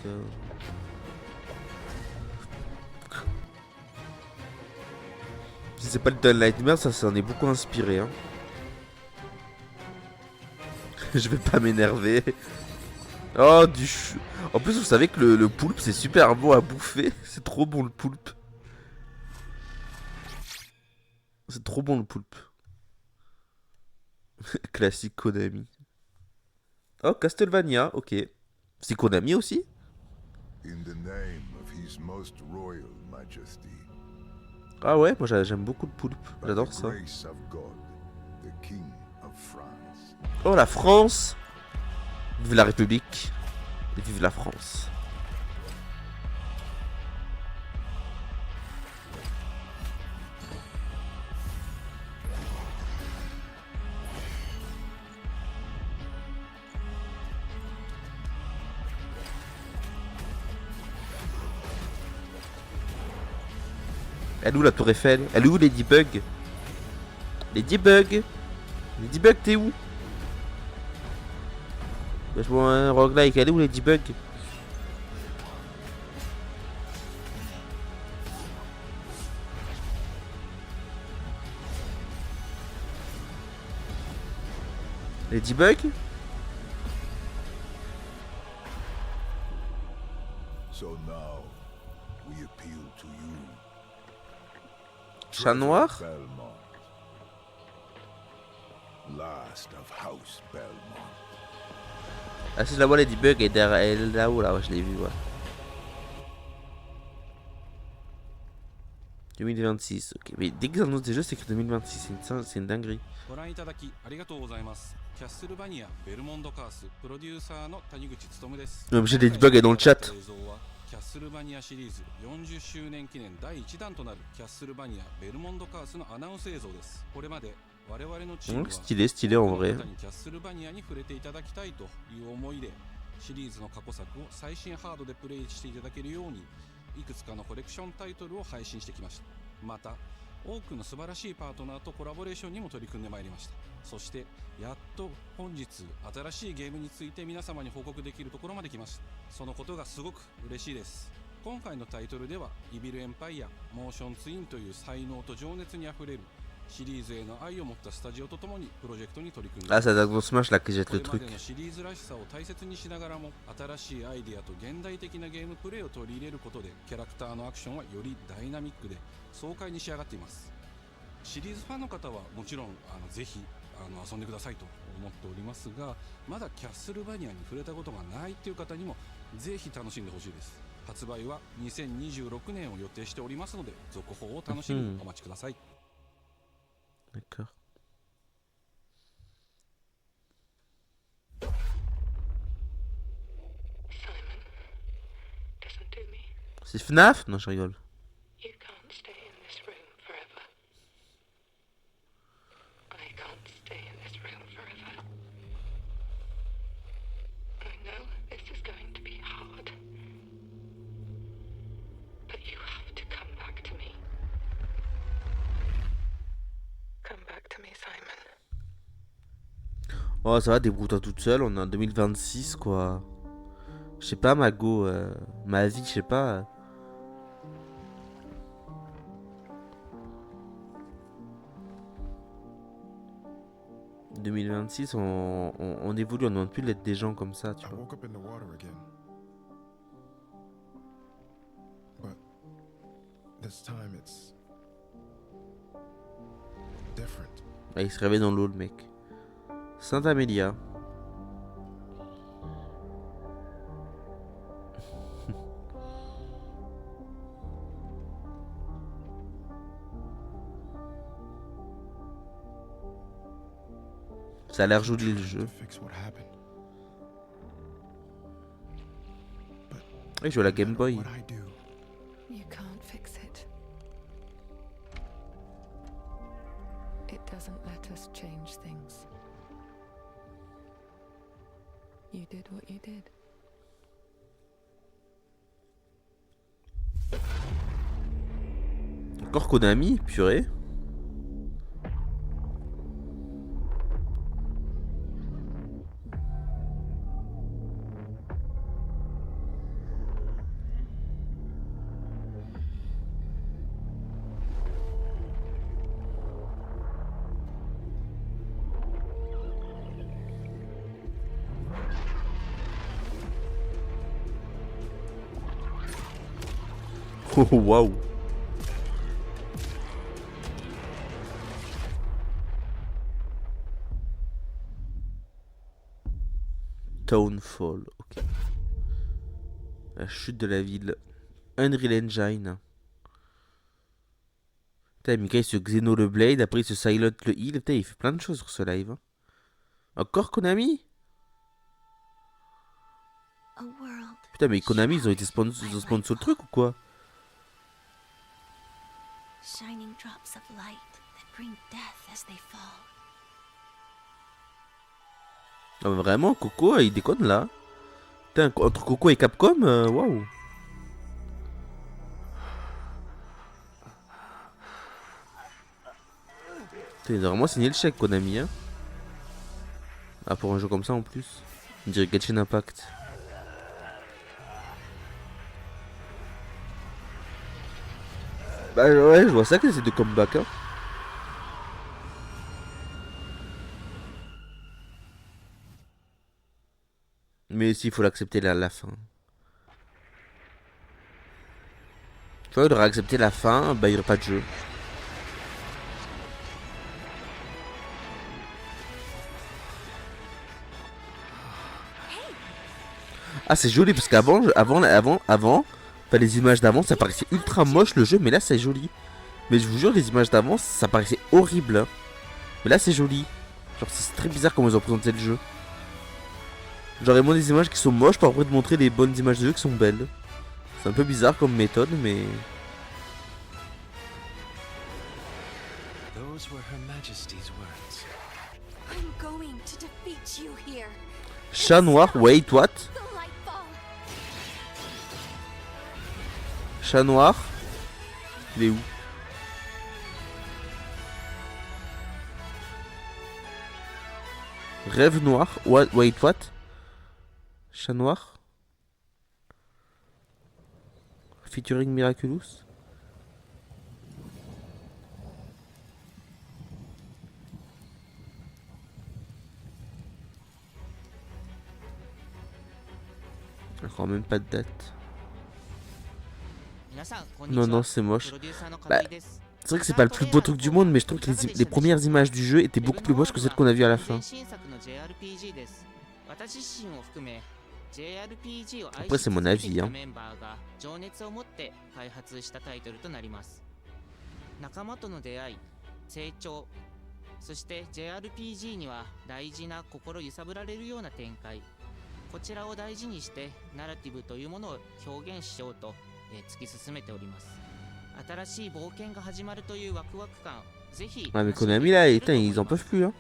Si c'est pas Little Nightmares, ça s'en est beaucoup inspiré. Hein. Je vais pas m'énerver. Oh du chou. En plus vous savez que le poulpe c'est super bon à bouffer. C'est trop bon le poulpe. C'est trop bon le poulpe. Classique Konami. Oh, Castlevania, ok. C'est Konami aussi? In the name of His Most Royal Majesty. Ah ouais, moi j'aime beaucoup le poulpe. J'adore ça. Oh la France! Vive la République. Et vive la France. Elle est où la tour Eiffel? Elle est où Ladybug? Ladybug? Ladybug t'es où? Lâche-moi un roguelike, elle est où Ladybug? Ladybug? So now we appeal to you. Chat noir? Last of House Belmont. Ah si je la vois Ladybug, elle est là-haut là, ouais, je l'ai vu ouais. 2026, ok. Mais dès qu'ils annoncent des jeux, c'est écrit 2026, c'est une dinguerie. L'objet Ladybug est dans le chat. キャッスルバニアシリーズ40周年記念第1弾となるキャッスルバニアベルモンドカースのアナウンス映像です。これまで我々のチームはstylé en vrai. キャッスルバニアに触れていただきたいという思いでシリーズの過去作を最新ハードでプレイしていただけるようにいくつかのコレクションタイトルを配信してきました。また多くの素晴らしいパートナーとコラボレーションにも取り組んでまいりました。そしてやっと本日新しいゲームについて皆様に報告できるところまで来ました。そのことがすごく嬉しいです。今回のタイトルではイビルエンパイア、モーションツインという才能と情熱にあふれるシリーズへの愛を持ったスタジオとともにプロジェクトに取り組んでいます。Ah, c'est dans Smash là que jette le これ truc. までのシリーズらしさを大切にしながらも新しいアイディアと現代的なゲームプレイを取り入れることでキャラクターのアクションはよりダイナミックで爽快に仕上がっています。シリーズファンの方はもちろんぜひ遊んでくださいと思っておりますが、まだキャッスルバニアに触れたことがないという方にもぜひ楽しんでほしいです。発売は2026年を予定しておりますので続報を楽しみにお待ちください。D'accord. C'est FNAF? Non, je rigole. Oh ça va, débrouille-toi toute seule, on est en 2026 quoi. Je sais pas Mago, ma vie, je sais pas. « 2026, on évolue, on ne demande plus d'être des gens comme ça, tu vois. » Ah, il se réveille dans l'eau le mec. Sainte Amélia. Ça a l'air joli le jeu. Et je joue à la Game Boy. You can't fix it. It doesn't let us change things. You did what you did. Encore Konami, purée. Oh waouh. Townfall, ok. La chute de la ville. Unreal Engine. Putain, Mika il se Xeno le Blade, après il se Silent le Heal. Putain, il fait plein de choses sur ce live. Hein. Encore Konami? Putain, mais Konami, ils ont été sponsor le truc ou quoi? Shining drops of light that bring death as they fall. Non mais vraiment, Coco, il déconne là. Putain, entre Coco et Capcom, waouh. Putain, ils ont vraiment signé le chèque, Konami, hein. Ah, pour un jeu comme ça en plus. On dirait Genshin Impact. Bah ouais, je vois ça que c'est de comeback, hein. Mais s'il faut l'accepter la fin. Tu vois, il aurait accepté la fin, bah il n'y aurait pas de jeu. Ah c'est joli parce qu'avant, enfin, les images d'avant ça paraissait ultra moche le jeu, mais là c'est joli. Mais je vous jure, les images d'avant ça paraissait horrible, hein. Mais là c'est joli. Genre c'est très bizarre comment ils ont présenté le jeu. Genre vraiment des images qui sont moches pour après de montrer les bonnes images de jeu qui sont belles. C'est un peu bizarre comme méthode, mais... Those were Her Majesty's words. I'm going to defeat you here. Chat noir, wait, what? Chat noir? Il est où? Rêve noir, what? Wait, what? Chat noir? Featuring Miraculous? Encore même pas de date. Non, non, c'est moche. Bah, c'est vrai que c'est pas le plus beau truc du monde, mais je trouve que les premières images du jeu étaient beaucoup plus moches que celles qu'on a vues à la fin. Après, c'est mon avis, hein. そして JRPG には大事な心揺さぶられるような展開、こちらを大事にしてナラティブというものを表現しようと、突き進めております。新しい冒険が始まるというワクワク感、ぜひ。Ah mais Konami là, ils en peuvent plus, hein.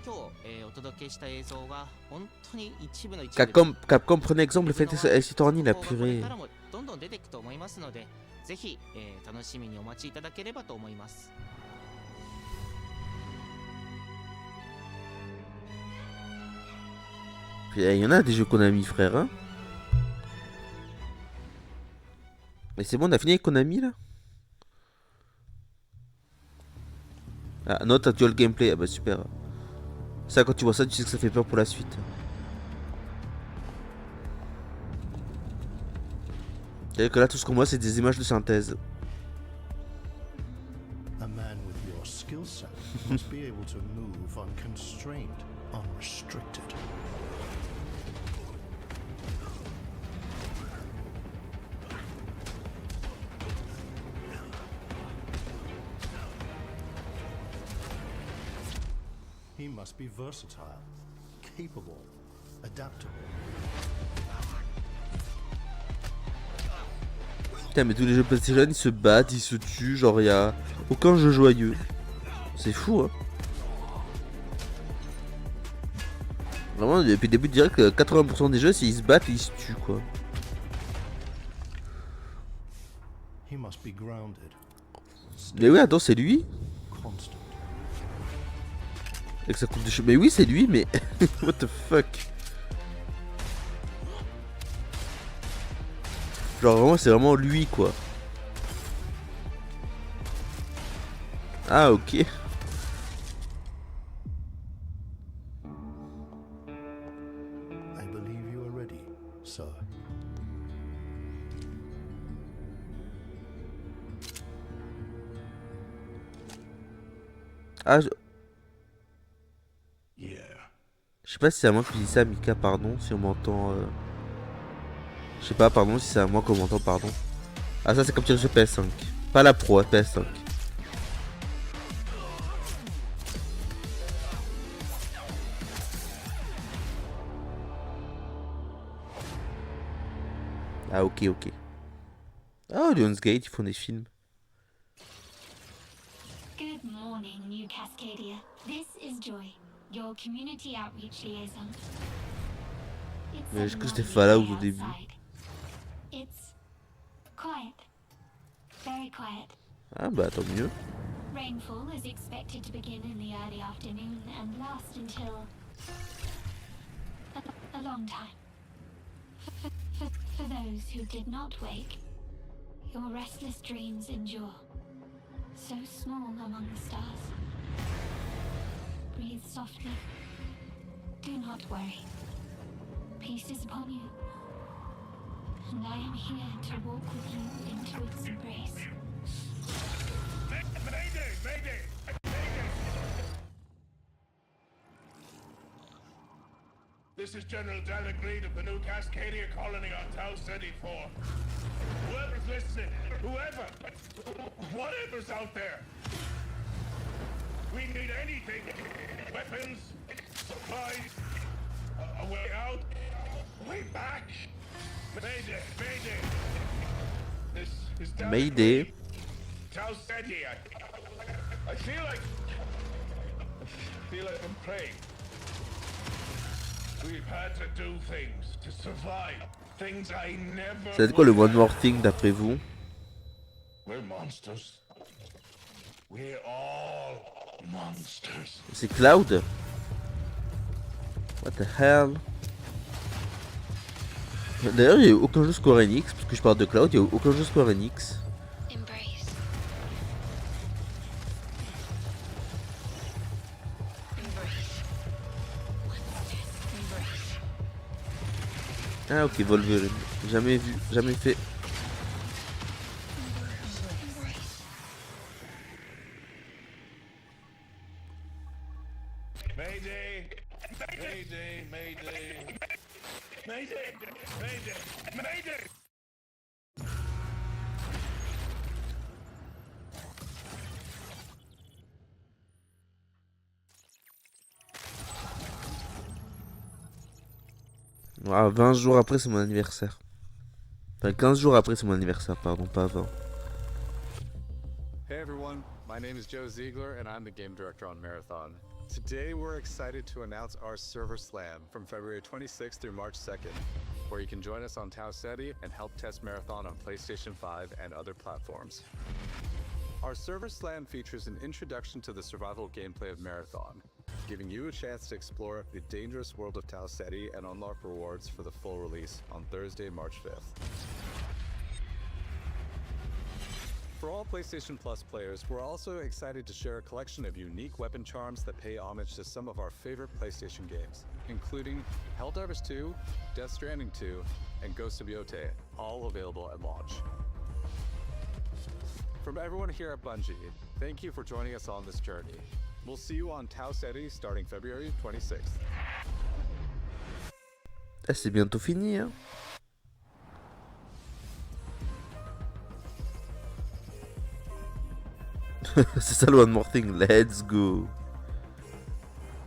今日、お届けした映像は本当に一部の一部。 Capcom prenez exemple le fait Torni la purée. どんどん出ていくと思いますので、ぜひ、楽しみにお待ちいただければと思います。 Il y en a des jeux Konami, frère, hein. Mais c'est bon, on a fini avec Konami là. Ah, note actual gameplay, ah bah super. Ça, quand tu vois ça, tu sais que ça fait peur pour la suite. C'est-à-dire que là, tout ce qu'on voit, c'est des images de synthèse. A man with your skill set must be able to move unconstrained, unrestricted. He must be versatile, capable, adaptable. Putain, mais tous les jeux PlayStation ils se battent, ils se tuent, genre y'a aucun jeu joyeux. C'est fou, hein. Vraiment, depuis le début, je dirais que 80% des jeux, s'ils se battent, ils se tuent, quoi. He must be grounded. Mais oui, attends, c'est lui? Constant. Et que ça coupe de cheveux. Mais oui, c'est lui, mais. What the fuck? Genre, vraiment, c'est vraiment lui, quoi. Ah, ok. I believe you are ready, sir. Ah, je sais pas si c'est à moi que je dis ça, Mika, pardon, si on m'entend. Je sais pas, pardon, si c'est à moi qu'on m'entend, pardon. Ah, ça, c'est comme sur PS5. Pas la Pro, PS5. Ah, ok, ok. Ah, Lionsgate, ils font des films. Good morning, New Cascadia. This is Joy, your community outreach liaison. Mais est-ce que c'était Fallout au début? It's quiet. Very quiet. Ah bah tant mieux. Rainfall is expected to begin in the early afternoon and last until a long time. For those who did not wake, your restless dreams endure. So small among the stars. Breathe softly. Do not worry. Peace is upon you. And I am here to walk with you into its embrace. Mayday! Mayday! This is General Dan Agreed of the New Cascadia colony on Tau City 4. Whoever's listening, whatever's out there, we need anything. Weapons, supplies, a way out, a way back. Mayday, Mayday. This is Dan Mayday. Agreed. Tau City, I feel like I'm praying. We've had to do things to survive. Things I never. C'est quoi le One More Thing d'après vous? We're monsters. We're all monsters. C'est Cloud? What the hell? D'ailleurs, il n'y a eu aucun jeu Square Enix, parce que je parle de Cloud, il n'y a eu aucun jeu Square Enix. Ah ok, Wolverine. Jamais vu, jamais fait. Mayday! Mayday! Mayday! Mayday! Mayday! Mayday! Ah, 20 jours après, c'est mon anniversaire. Enfin, 15 jours après, c'est mon anniversaire, pardon, pas 20. Hey everyone, my name is Joe Ziegler and I'm the game director on Marathon. Today we're excited to announce our Server Slam from February 26th through March 2nd, where you can join us on Tau Ceti and help test Marathon on PlayStation 5 and other platforms. Our Server Slam features an introduction to the survival gameplay of Marathon, giving you a chance to explore the dangerous world of Tau Ceti and unlock rewards for the full release on Thursday, March 5th. For all PlayStation Plus players, we're also excited to share a collection of unique weapon charms that pay homage to some of our favorite PlayStation games, including Helldivers 2, Death Stranding 2, and Ghost of Yotei, all available at launch. From everyone here at Bungie, thank you for joining us on this journey. We'll see you on Tau Ceti starting February 26th. Ah, c'est bientôt fini, hein. C'est ça le One More Thing, let's go.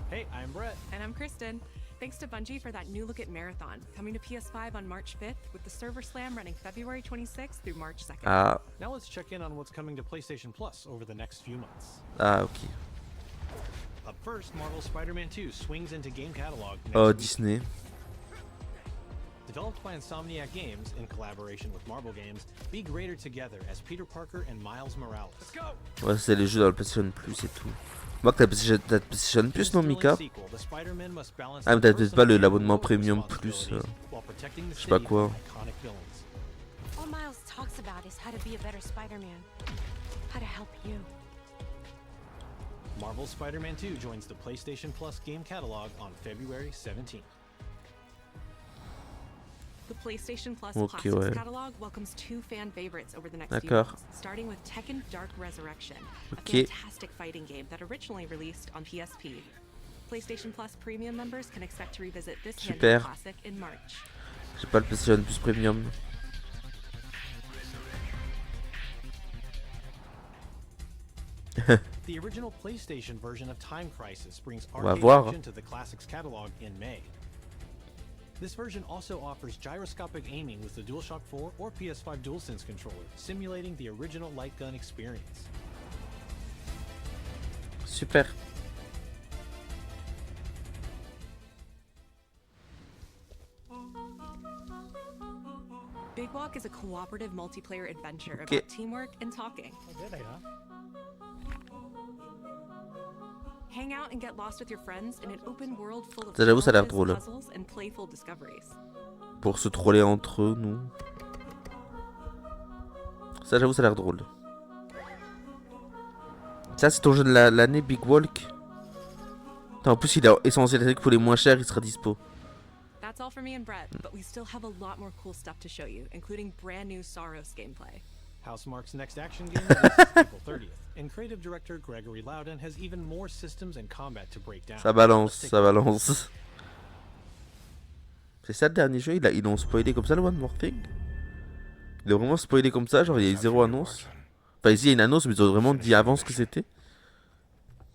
Hey, I'm Brett. And I'm Kristen. Thanks to Bungie for that new look at Marathon, coming to PS5 on March 5th, with the Server Slam running February 26th through March 2nd. Ah. Now let's check in on what's coming to PlayStation Plus over the next few months. Ah, ok. Up first, Marvel's Spider-Man 2 swings into game catalog next Oh, week. Disney. Developed by Insomniac Games in collaboration with Marvel Games, be greater together as Peter Parker and Miles Morales. Let's go! Ouais, c'est les jeux dans le PlayStation Plus et tout. Moi, que t'as PlayStation Plus, non, Mika? Ah, mais t'as peut-être pas l'abonnement Premium Plus. Je sais pas quoi. All Miles talks about is how to be a better Spider-Man. How to help you. Marvel's Spider-Man 2 joins the PlayStation Plus game catalog on February 17th. The PlayStation Plus Ok, Classics ouais. catalog welcomes two fan favorites over the next few D'accord. months, starting with Tekken Dark Resurrection, Ok. a fantastic fighting game that originally released on PSP. PlayStation Plus premium members can expect to revisit this Super. handheld classic in March. J'ai pas le PlayStation Plus Premium. The original PlayStation version of Time Crisis brings On va arcade voir. action to the Classics catalog in May. This version also offers gyroscopic aiming with the DualShock 4 or PS5 DualSense controller, simulating the original light gun experience. Super. Big Walk is a cooperative multiplayer adventure Okay. about teamwork and talking. Hang out and get lost with your friends in an open world full of Ça, j'avoue, ça a l'air challenges, drôle. puzzles, and playful discoveries. Pour se troller entre eux, nous. Ça, j'avoue, ça a l'air drôle. Ça, c'est ton jeu de l'année, Big Walk. Attends, en plus, il est essentiel. Pour les moins chers, il sera dispo. That's all for me and Brett, but we still have a lot more cool stuff to show you, including brand new Saros gameplay. Housemarque's next action game releases April 30th, and creative director Gregory Loudon has even more systems and combat to break down. Ça balance, ça balance. C'est ça le dernier jeu, ils l'ont spoilé comme ça, le One More Thing. Il a vraiment spoilé comme ça, genre il y a eu zéro annonce. Enfin ici il y a une annonce, mais ils ont vraiment dit avant ce que c'était.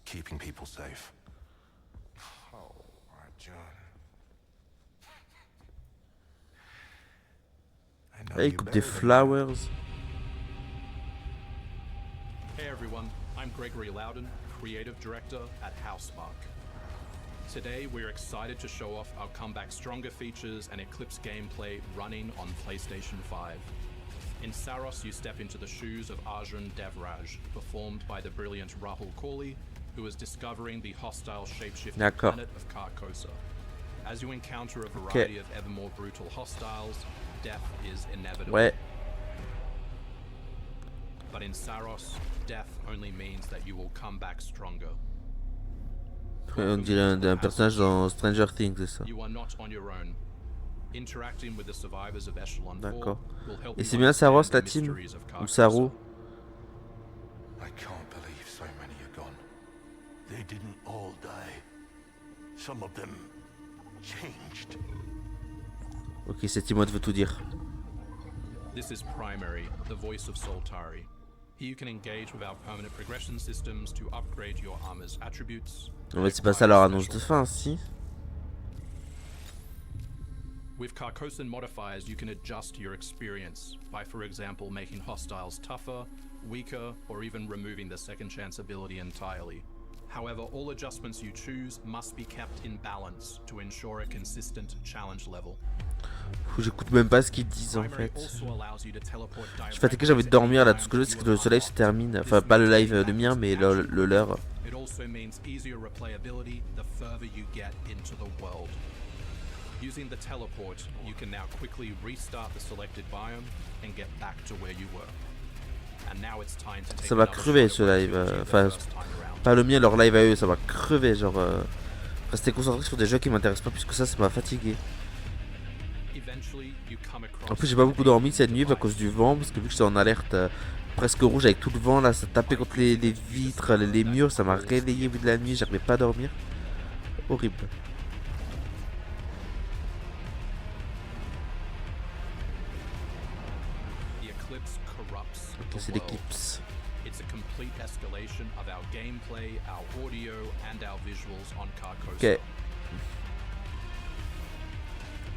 Keeping people safe. Là il coupe des flowers. Hey everyone, I'm Gregory Loudon, Creative Director at Housemarque. Today we're excited to show off our Comeback Stronger features and Eclipse gameplay running on PlayStation 5. In Saros you step into the shoes of Arjun Devraj, performed by the brilliant Rahul Kohli, who is discovering the hostile shapeshifting D'accord. planet of Carcosa. As you encounter a variety of ever more brutal hostiles, death is inevitable. Ouais. But in Saros, death only means that you will come back stronger. On dirait un personnage dans Stranger Things, c'est ça. You are not on your own. Interacting with the survivors of Echelon 4 D'accord. will help Et you c'est bien understand Saros la the team? mysteries of Ou Carcosa. Saro? I can't believe so many are gone. They didn't all die. Some of them changed. Ok, cette emote veut tout dire. This is Primary, the voice of Soltari. Here you can engage with our permanent progression systems to upgrade your armor's attributes. En fait c'est pas ça leur annonce de fin, si. With Carcosan modifiers, you can adjust your experience by, for example, making hostiles tougher, weaker, or even removing the second chance ability entirely. However, all adjustments you choose must be kept in balance to ensure a consistent challenge level. J'écoute même pas ce qu'ils disent en fait. Je suis fatigué, j'ai envie de dormir là, tout ce que je veux c'est que le soleil se termine. Enfin pas le live le mien mais le leur. It also means easier replayability the further you get into the world. Using the teleport, you can now quickly restart the selected biome and get back to where you were. And now it's time to take Ça va crever ce live. Enfin pas le mien, leur live à eux, ça va crever genre. Rester concentré sur des jeux qui m'intéressent pas plus que ça m'a fatigué. En plus j'ai pas beaucoup dormi cette nuit à cause du vent parce que vu que j'étais en alerte presque rouge avec tout le vent là, ça tapait contre les vitres, les murs, ça m'a réveillé au bout de la nuit, j'arrivais pas à dormir. Horrible. Ok, c'est l'Eclipse. It's a complete escalation of our gameplay, our audio, and our visuals on Carcosa. Okay.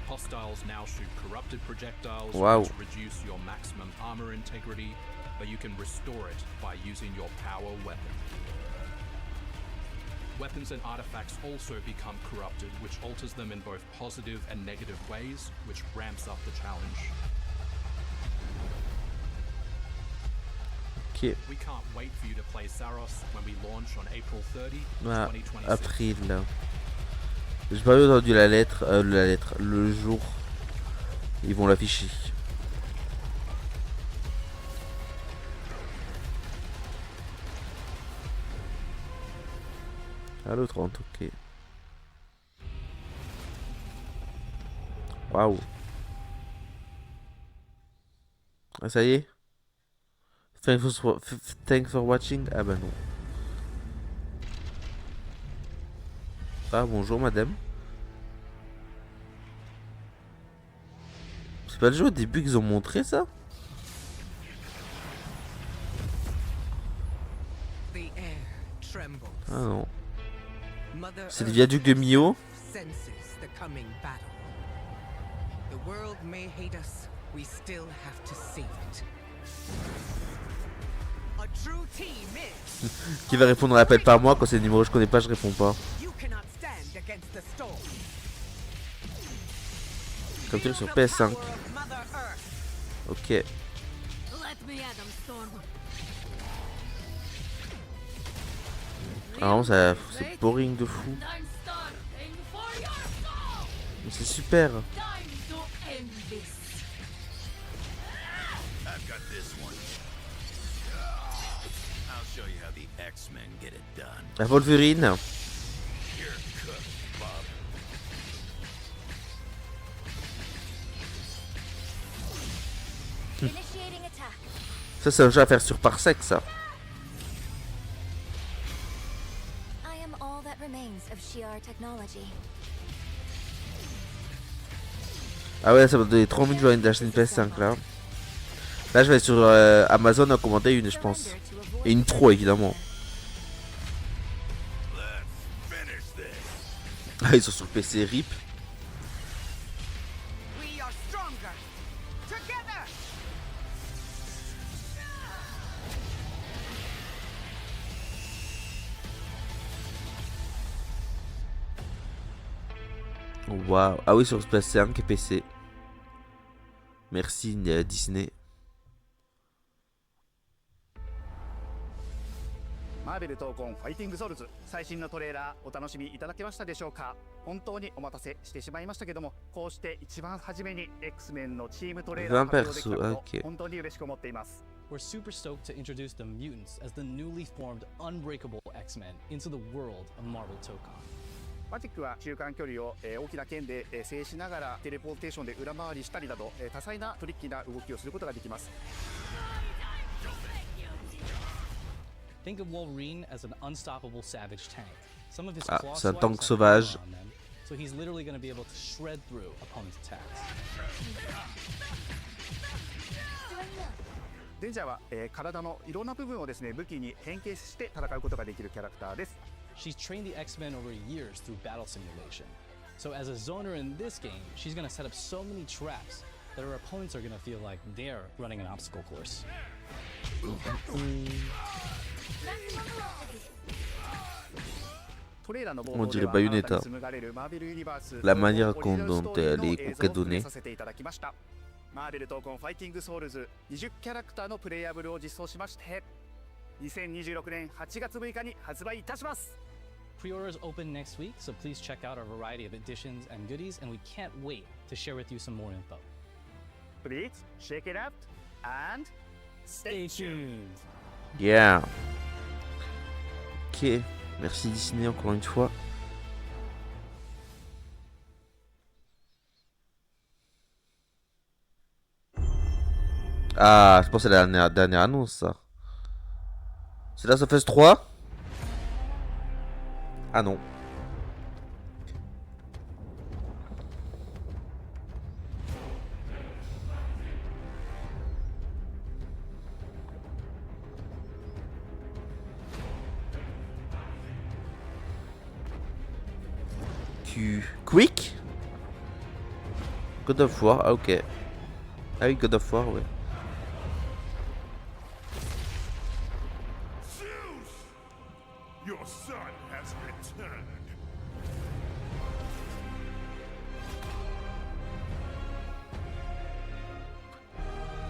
Hostiles now shoot corrupted projectiles, Wow. which reduce your maximum armor integrity, but you can restore it by using your power weapon. Weapons and artifacts also become corrupted, which alters them in both positive and negative ways, which ramps up the challenge. Ok. We can't wait for you to play Saros when we launch on April 30, Ah, 2026. avril. J'ai pas eu entendu la lettre, le jour. Ils vont l'afficher. Ah, le 30, ok. Waouh. Ah, ça y est. Thanks for watching. Ah bah non. Ah bonjour madame. C'est pas le jeu au début qu'ils ont montré ça? Ah non. C'est le viaduc de Mio. The world may hate us, we still have to save it. A true team is. Qui va répondre à l'appel par moi quand c'est des numéros que je connais pas, je réponds pas. You cannot stand against the storm. Comme tu sur PS5. Ok. Let me at them, Storm. Ah non, ça, c'est boring de fou. Mais c'est super. I've got this one. I'll show you how the X-Men get it done. La Wolverine. You're cooked, Bob. Initiating attack. Ça, c'est un jeu à faire sur Parsec, ça. I am all that remains of Shi'ar technology. Ah ouais, ça m'a donné trop envie de jouer d'acheter une PS5 là. Là, je vais sur Amazon en commander une, je pense. Et une Pro, évidemment. Ah, ils sont sur PC RIP. We are stronger together. Waouh. Ah oui, sur PS5 et PC. Merci Disney. マーベル闘魂ファイティングソウルズ最新のトレーラーお楽しみいただけましたでしょうか。本当にお待たせしてしまいましたけども、こうして一番初めに X-Men のチームトレーラー発表できたこと本当に嬉しく思っています。 We're super stoked to introduce the mutants as the newly formed Unbreakable X-Men into the world of Marvel Tokon. マジックは中間距離を大きな剣で制しながらテレポーテーションで裏回りしたりなど多彩なトリッキーな動きをすることができます。 Think of Wolverine as an unstoppable savage tank. Some of his Ah, claw c'est un swipes tank have sauvage. armor on them, so he's literally going to be able to shred through opponents' attacks. デンジャーは体のいろんな部分をですね武器に変形して戦うことができるキャラクターです。 She's trained the X-Men over years through battle simulation. So as a zoner in this game, she's going to set up so many traps that her opponents are going to feel like they're running an obstacle course. On dirait Bayonetta. La manière dont elle est coquetonnée. マーベル闘魂ファイティングソウルズ20キャラクターのプレイヤブルを実装しまして2026年8月6日に発売いたします。 Pre-orders open next week, so please check out our variety of editions and goodies, and we can't wait to share with you some more info. Please check it out and stay tuned. Yeah. Ok. Merci Disney encore une fois. Ah, je pense que c'est la dernière annonce ça. C'est Last of Us 3? Ah non. Quick God of War, ah ok. Ah oui, God of War, ouais. Your son has returned.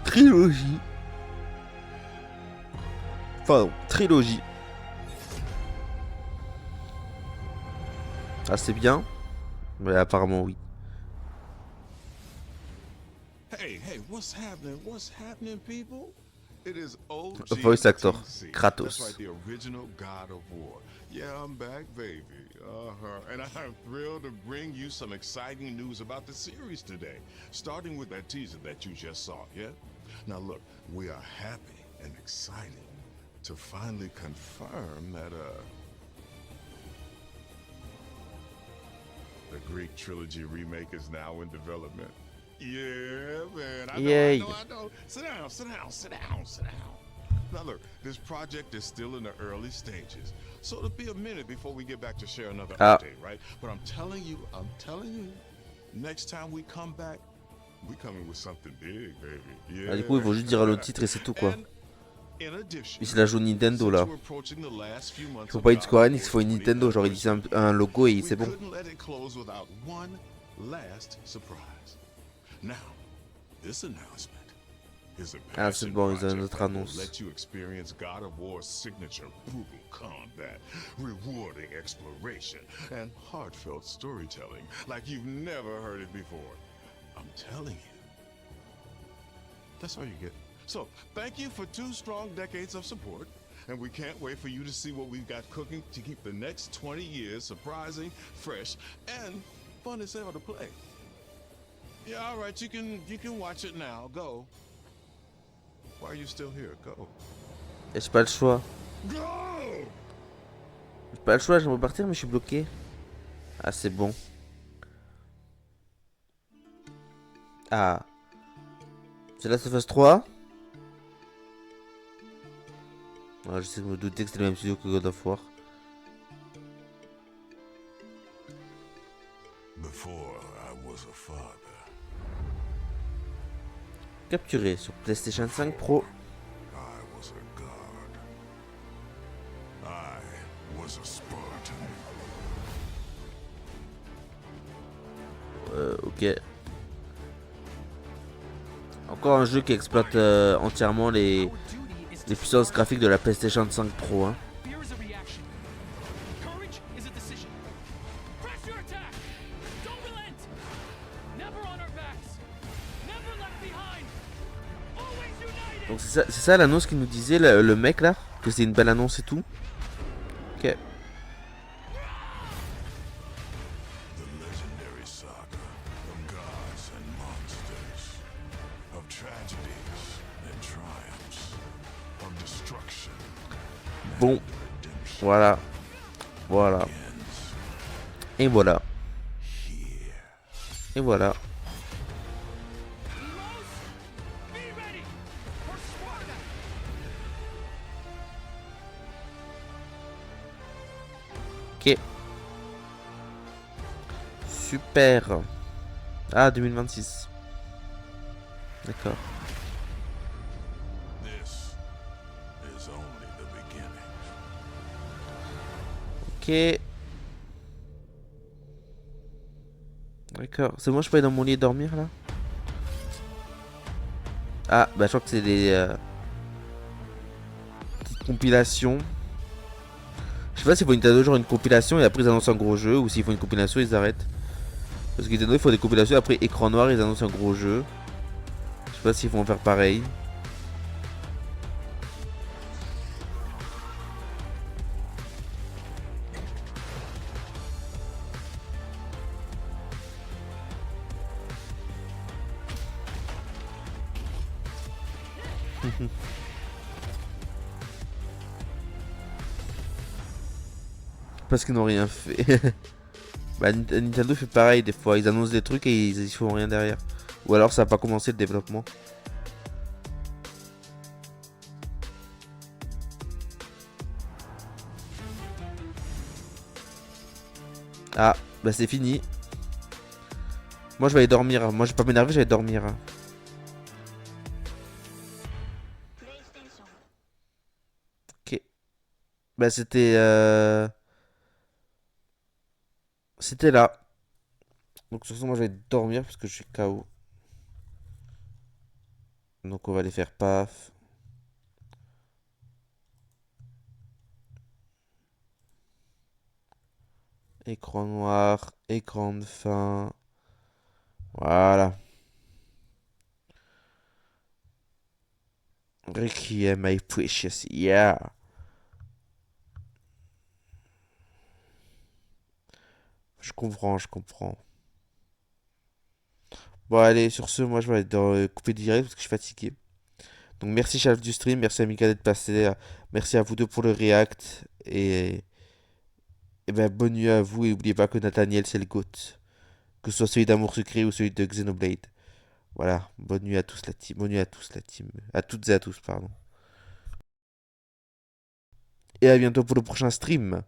Trilogie. Enfin, trilogie. Ah, c'est bien. Mais apparemment, oui. Hey, what's happening? What's happening, people? It is OG Voice actor, TC. Kratos. That's right, the original God of War. Yeah, I'm back, baby. And I'm thrilled to bring you some exciting news about the series today. Starting with that teaser that you just saw, yeah? Now look, we are happy and excited to finally confirm that, the Greek trilogy remake is now in development. Yeah, man. I know. Sit down. Now look, this project is still in the early stages, so it'll be a minute before we get back to share another update, right? But I'm telling you, next time we come back, we coming with something big, baby. Yeah. Ah, du coup, ils vont juste dire le titre et c'est tout, quoi. Il se la joue Nintendo, là. Il faut pas une Square Enix, il faut une Nintendo. Genre, ils disent un logo et c'est bon. Ah, c'est bon, ils ont une autre annonce. Let you experience God of War's signature brutal combat, rewarding exploration, and heartfelt storytelling like you've never heard it before. I'm telling you. That's all you get. So, thank you for 2 strong decades of support, and we can't wait for you to see what we've got cooking to keep the next 20 years surprising, fresh, and fun as hell to play. Yeah, all right, you can watch it now. Go. Why are you still here? Go. Et j'ai pas le choix. Go! J'ai pas le choix, j'aimerais partir, mais je suis bloqué. Ah, c'est bon. Ah. C'est Last of Us 3. Ah, je sais me douter que c'était le même studio que God of War. Before I was a father. Capturé sur PlayStation 5 Pro. I was a god. I was a Spartan. Ok. Encore un jeu qui exploite entièrement les puissances graphiques de la PlayStation 5 Pro. Hein. Donc c'est ça l'annonce qu'il nous disait le mec là, que c'est une belle annonce et tout. Ok. Bon, voilà, voilà, et voilà, et voilà. Ok. Super. Ah, 2026. D'accord. Ok. D'accord. C'est moi, je peux aller dans mon lit et dormir là? Ah, bah je crois que c'est des petites compilations. Je sais pas s'il faut Nintendo genre une compilation et après ils annoncent un gros jeu, ou s'il faut une compilation ils arrêtent. Parce que Nintendo il faut des compilations, après écran noir ils annoncent un gros jeu. Je sais pas s'ils vont faire pareil. Parce qu'ils n'ont rien fait. Bah Nintendo fait pareil des fois, ils annoncent des trucs et ils font rien derrière. Ou alors ça n'a pas commencé le développement. Ah, Bah c'est fini. Moi je vais aller dormir. Moi je vais pas m'énerver, je vais dormir. Ok. Bah c'était c'était là. Donc sur ce moi je vais dormir parce que je suis KO. Donc on va aller faire paf. Écran noir, écran de fin. Voilà. Requiem, my precious, yeah. Je comprends, je comprends. Bon, allez, sur ce, moi je vais aller couper direct parce que je suis fatigué. Donc, merci, chef du stream, merci à Mika d'être passé. Merci à vous deux pour le react. Et ben, bonne nuit à vous. Et n'oubliez pas que Nathaniel, c'est le GOAT. Que ce soit celui d'Amour Secret ou celui de Xenoblade. Voilà, bonne nuit à tous la team. Bonne nuit à tous la team. À toutes et à tous, pardon. Et à bientôt pour le prochain stream.